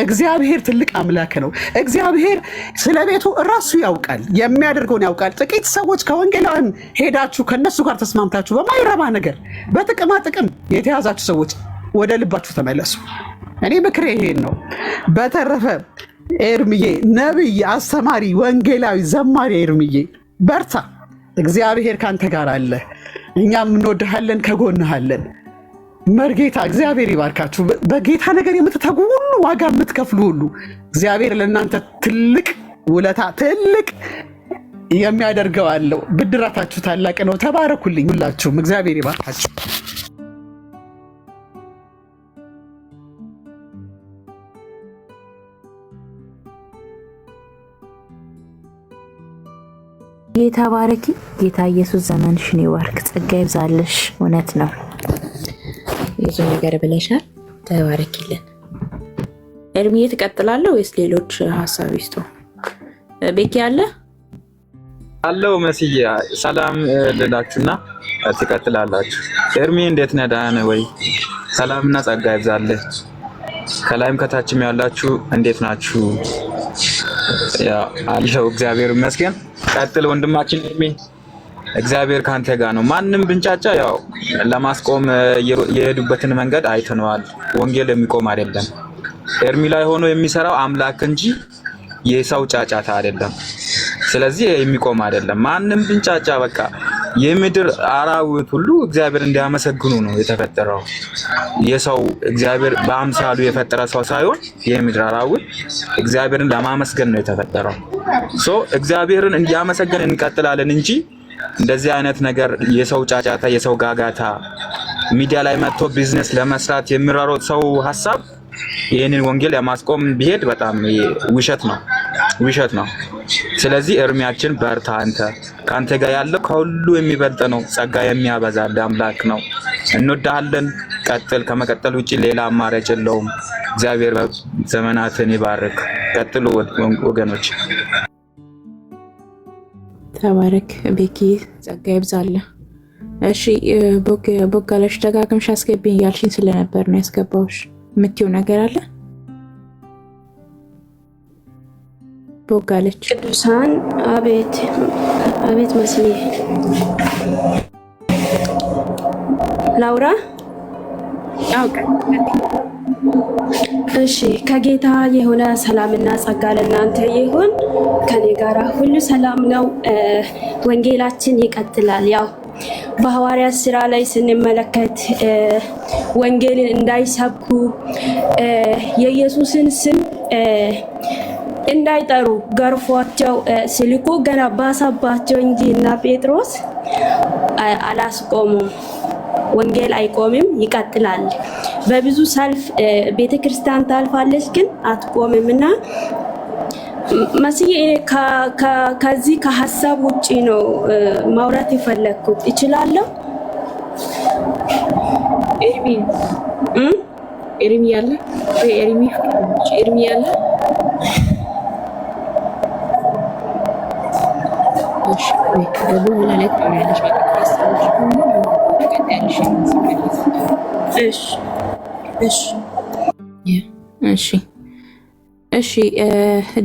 እግዚአብሔር ትልቅ አምላክ ነው። እግዚአብሔር ስለ ቤቱ እራሱ ያውቃል፣ የሚያደርገውን ያውቃል። ጥቂት ሰዎች ከወንጌላውያን ሄዳችሁ ከነሱ ጋር ተስማምታችሁ በማይረባ ነገር በጥቅማ ጥቅም የተያዛችሁ ሰዎች ወደ ልባችሁ ተመለሱ። እኔ ምክሬ ይሄን ነው። በተረፈ ኤርምዬ ነብይ፣ አስተማሪ፣ ወንጌላዊ፣ ዘማሪ ኤርምዬ በርታ። እግዚአብሔር ካንተ ጋር አለ። እኛም እንወድሃለን፣ ከጎንሃለን። መርጌታ እግዚአብሔር ይባርካችሁ። በጌታ ነገር የምትተጉ ሁሉ ዋጋ የምትከፍሉ ሁሉ እግዚአብሔር ለእናንተ ትልቅ ውለታ ትልቅ የሚያደርገው አለው። ብድራታችሁ ታላቅ ነው። ተባረኩልኝ ሁላችሁም፣ እግዚአብሔር ይባርካችሁ። ጌታ ባረኪ። ጌታ ኢየሱስ ዘመንሽን ይባርክ፣ ጸጋ ይብዛልሽ። እውነት ነው ብዙ ነገር ብለሻል። ተባረኪልን። ኤርሚዬ ትቀጥላለህ ወይስ ሌሎች ሀሳብ ይስጡ? ቤኪ አለ አለው መስያ ሰላም ልላችሁና ትቀጥላላችሁ። ኤርሚ እንዴት ነህ? ደህና ነህ ወይ? ሰላምና ጸጋ ይብዛልህ። ከላይም ከታችም ያላችሁ እንዴት ናችሁ? ያ አለው እግዚአብሔር ይመስገን። ቀጥል ወንድማችን ኤርሚ፣ እግዚአብሔር ካንተ ጋር ነው። ማንም ብንጫጫ ያው ለማስቆም የሄዱበትን መንገድ አይተነዋል። ወንጌል የሚቆም አይደለም። ኤርሚ ላይ ሆኖ የሚሰራው አምላክ እንጂ የሰው ጫጫታ አይደለም። ስለዚህ የሚቆም አይደለም። ማንም ብንጫጫ በቃ የምድር አራዊት ሁሉ እግዚአብሔር እንዲያመሰግኑ ነው የተፈጠረው። የሰው እግዚአብሔር በአምሳሉ የፈጠረ ሰው ሳይሆን የምድር አራዊት እግዚአብሔርን ለማመስገን ነው የተፈጠረው። እግዚአብሔርን እንዲያመሰግን እንቀጥላለን እንጂ እንደዚህ አይነት ነገር የሰው ጫጫታ፣ የሰው ጋጋታ ሚዲያ ላይ መጥቶ ቢዝነስ ለመስራት የሚራሮጥ ሰው ሐሳብ ይህንን ወንጌል ለማስቆም ቢሄድ በጣም ውሸት ነው። ስለዚህ እርሚያችን በርታ። ካንተ ጋር ያለው ከሁሉ የሚበልጥ ነው። ጸጋ የሚያበዛ አምላክ ነው። እንወዳለን። ቀጥል። ከመቀጠል ውጪ ሌላ አማራጭ የለውም። እግዚአብሔር ዘመናትን ይባርክ። ቀጥሉ ወገኖች። ተባረክ ቤኪ፣ ጸጋ ይብዛልህ። እሺ ቦጋለሽ፣ ደጋግምሽ አስገቢኝ እያልሽኝ ስለነበር ነው ያስገባሁሽ። የምትይው ነገር አለ? ቦጋለች። ቅዱሳን አቤት መስዬ ላውራ። እሺ ከጌታ የሆነ ሰላምና ጸጋ ለእናንተ ይሁን። ከኔ ጋራ ሁሉ ሰላም ነው። ወንጌላችን ይቀጥላል። ያው በሐዋርያት ስራ ላይ ስንመለከት ወንጌልን እንዳይሰብኩ የኢየሱስን ስም እንዳይጠሩ ገርፏቸው ሲልኩ ገና ባሰባቸው እንጂ እና ጴጥሮስ አላስቆሙም። ወንጌል አይቆምም፣ ይቀጥላል። በብዙ ሰልፍ ቤተክርስቲያን ታልፋለች፣ ግን አትቆምም። እና መስዬ ከዚህ ከሀሳብ ውጪ ነው ማውራት የፈለግኩት። እችላለሁ? ኤርሚ ያለ እሺ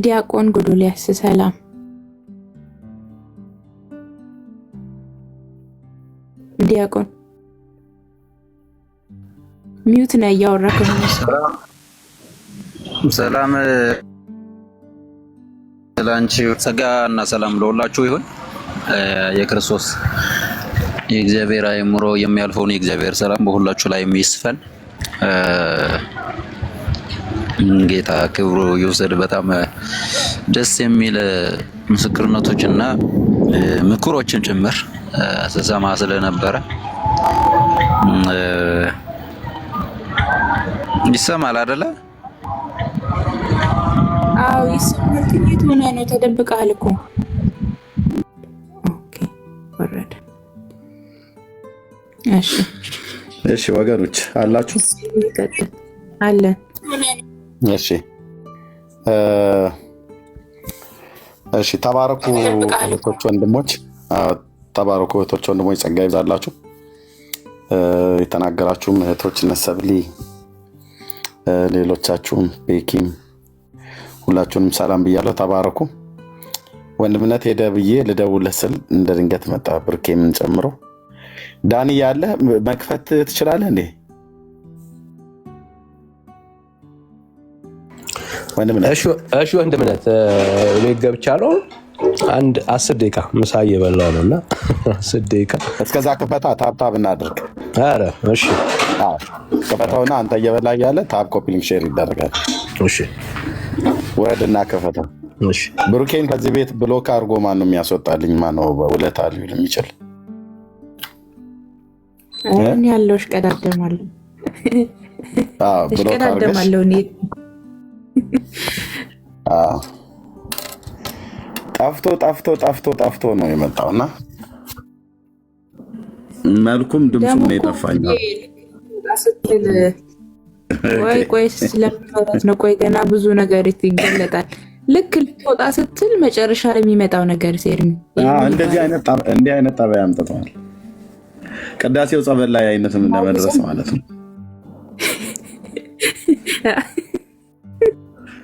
ዲያቆን ጎዶልያስ ሰላም። ዲያቆን ሚውት ነው እያወራክ ነው። ሰላም ላንቺ፣ ጸጋ እና ሰላም ለሁላችሁ ይሁን። የክርስቶስ የእግዚአብሔር አእምሮ የሚያልፈውን የእግዚአብሔር ሰላም በሁላችሁ ላይ ይስፈን። ጌታ ክብሩ ይውሰድ። በጣም ደስ የሚል ምስክርነቶችና ምክሮችን ጭምር ስሰማ ስለነበረ ይሰማል አይደለ? አዎ ይሰማል። የት ሆነ ነው? ተደብቀሃል እኮ። ኦኬ ወረደ። እሺ ወገኖች አላችሁ? አለን። እሺ ተባረኩ እህቶች ወንድሞች፣ ተባረኩ እህቶች ወንድሞች፣ ጸጋ ይብዛላችሁ። የተናገራችሁም እህቶች ነሰብሊ፣ ሌሎቻችሁም ቤኪም ሁላችሁንም ሰላም ብያለሁ። ተባረኩ። ወንድምነት ሄደ ብዬ ልደውልህ ስል እንደ ድንገት መጣ፣ ብርኬምን ጨምሮ። ዳኒ ያለ መክፈት ትችላለህ እንዴ? እሺ ወንድምነት ቤት ገብቻለሁ። አንድ 10 ደቂቃ ምሳ እየበላሁ ነውና 10 ደቂቃ እስከዛ ክፈታ፣ ታብታብ እናድርግ። ኧረ እሺ ክፈታውና አንተ እየበላህ ያለ ታብ ኮፒ ሊንክ ሼር ይደረጋል። እሺ ወረድና ክፈታው። እሺ ብሩኬን ከዚህ ቤት ብሎክ አድርጎ ማን ነው የሚያስወጣልኝ? ማን ነው በውለታ ሊውል የሚችል? እኔ ያለው እሽቀዳደማለሁ ብሎክ አድርገሽ እሽቀዳደማለሁ እኔ ጠፍቶ ነው የመጣውና መልኩም ድምፁም ነው የጠፋኝ። ቆይ ስለምትወጣት ነው። ቆይ ገና ብዙ ነገር ይገለጣል። ልክ ልትወጣ ስትል መጨረሻ ላይ የሚመጣው ነገር ሴርሚ እንዲህ አይነት ጠባይ አምጥተዋል። ቅዳሴው ጸበል ላይ አይነትም እንደመድረስ ማለት ነው።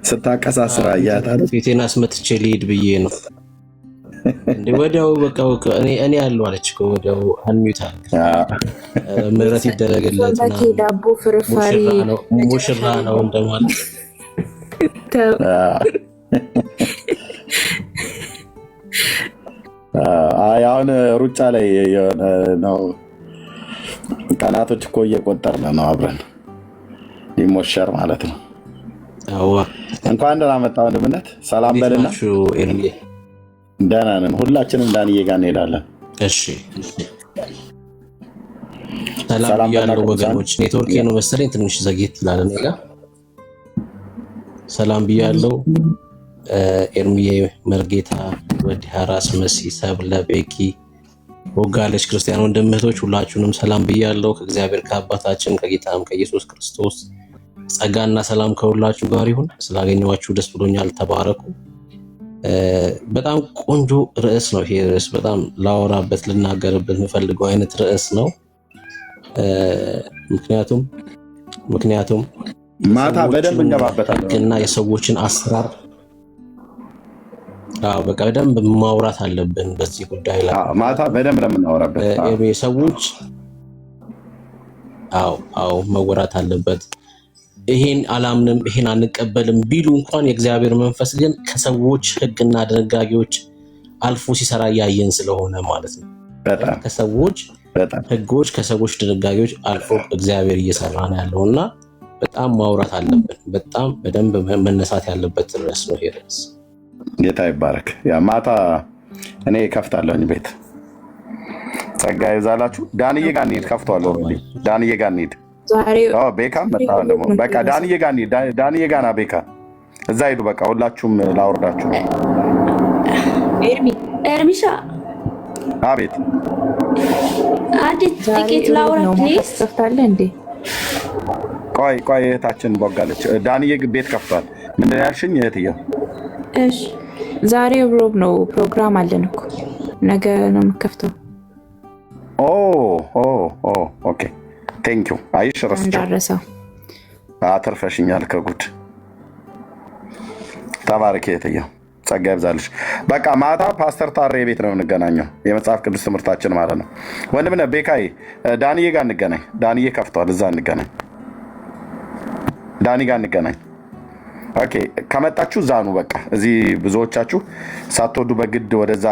ስታቀሳስራ እያታለ ፊቴን አስመትቼ ልሂድ ብዬ ነው እንዴ? ወዲያው በቃ እኔ ያለው አለች እኮ ወዲያው አንሚታ ምህረት ይደረግለት እና ዳቦ ፍርፋሪ ሙሽራ ነው እንደማለት አሁን ሩጫ ላይ ነው። ቀናቶች እኮ እየቆጠርን ነው አብረን ሊሞሸር ማለት ነው። እንኳን ደህና መጣህ ወንድምነት። ሰላም በልና። ደህና ነን ሁላችንም። ዳንዬ ጋር እንሄዳለን። እሺ ሰላም ያለው ወገኖች፣ ኔትወርክ ነው መሰለኝ ትንሽ ዘግየት ይላል። እኔ ጋር ሰላም ብያለሁ። ኤርሚዬ መርጌታ፣ ወዲ ሀራስ፣ መሲ፣ ሰብለ፣ ቤኪ፣ ወጋለች ክርስቲያን ወንድም እህቶች ሁላችሁንም ሰላም ብያለሁ። ከእግዚአብሔር ከአባታችን ከጌታም ከኢየሱስ ክርስቶስ ጸጋና ሰላም ከሁላችሁ ጋር ይሁን። ስላገኘኋችሁ ደስ ብሎኛል። ተባረኩ። በጣም ቆንጆ ርዕስ ነው ይሄ ርዕስ። በጣም ላወራበት ልናገርበት የምፈልገው አይነት ርዕስ ነው። ምክንያቱም ማታ በደንብ እንገባበታለን እና የሰዎችን አሰራር በቃ በደንብ ማውራት አለብን በዚህ ጉዳይ ላይ ማታ በደንብ ለምናወራበት ሰዎች መወራት አለበት። ይሄን አላምንም ይሄን አንቀበልም ቢሉ እንኳን የእግዚአብሔር መንፈስ ግን ከሰዎች ሕግና ድንጋጌዎች አልፎ ሲሰራ ያየን ስለሆነ ማለት ነው። ከሰዎች ሕጎች ከሰዎች ድንጋጌዎች አልፎ እግዚአብሔር እየሰራ ነው ያለውና በጣም ማውራት አለብን። በጣም በደንብ መነሳት ያለበት ርዕስ ነው ይሄ ርዕስ። ጌታ ይባረክ። ያ ማታ እኔ ከፍታለሁኝ ቤት ጸጋ ይዛላችሁ። ዳንዬ ጋር እንሂድ። ከፍቷል ኦልሬዲ። ዳንዬ ጋር እንሂድ። ቤካ መጣ ደግሞ በቃ ዳንዬ ጋር እንሂድ። ዳንዬ ጋር ና ቤካ እዛ ሂዱ። በቃ ሁላችሁም ላወርዳችሁ። ኤርሚሻ አቤት። አንዲት ጥቂት ላውራ ፕሊዝ። ከፍታለህ እንዴ? ቆይ እህታችን ቦጋለች። ዳንዬ ቤት ከፍቷል። ምንድን ነው ያልሽኝ እህትዬው? እሺ ዛሬ ሮብ ነው፣ ፕሮግራም አለን እኮ ነገ ነው የምከፍተው። ኦኬ ቴንክ ዩ። አይሽ ረስቸው አተርፈሽኛል ከጉድ። ተባረክ እህትዬው፣ ጸጋ ይብዛልሽ። በቃ ማታ ፓስተር ታሬ ቤት ነው የምንገናኘው፣ የመጽሐፍ ቅዱስ ትምህርታችን ማለት ነው። ወንድምነህ ቤካዬ ዳንዬ ጋር እንገናኝ። ዳንዬ ከፍቷል፣ እዛ እንገናኝ። ዳኒ ጋር እንገናኝ። ኦኬ ከመጣችሁ ዛኑ። በቃ እዚህ ብዙዎቻችሁ ሳትወዱ በግድ ወደዛ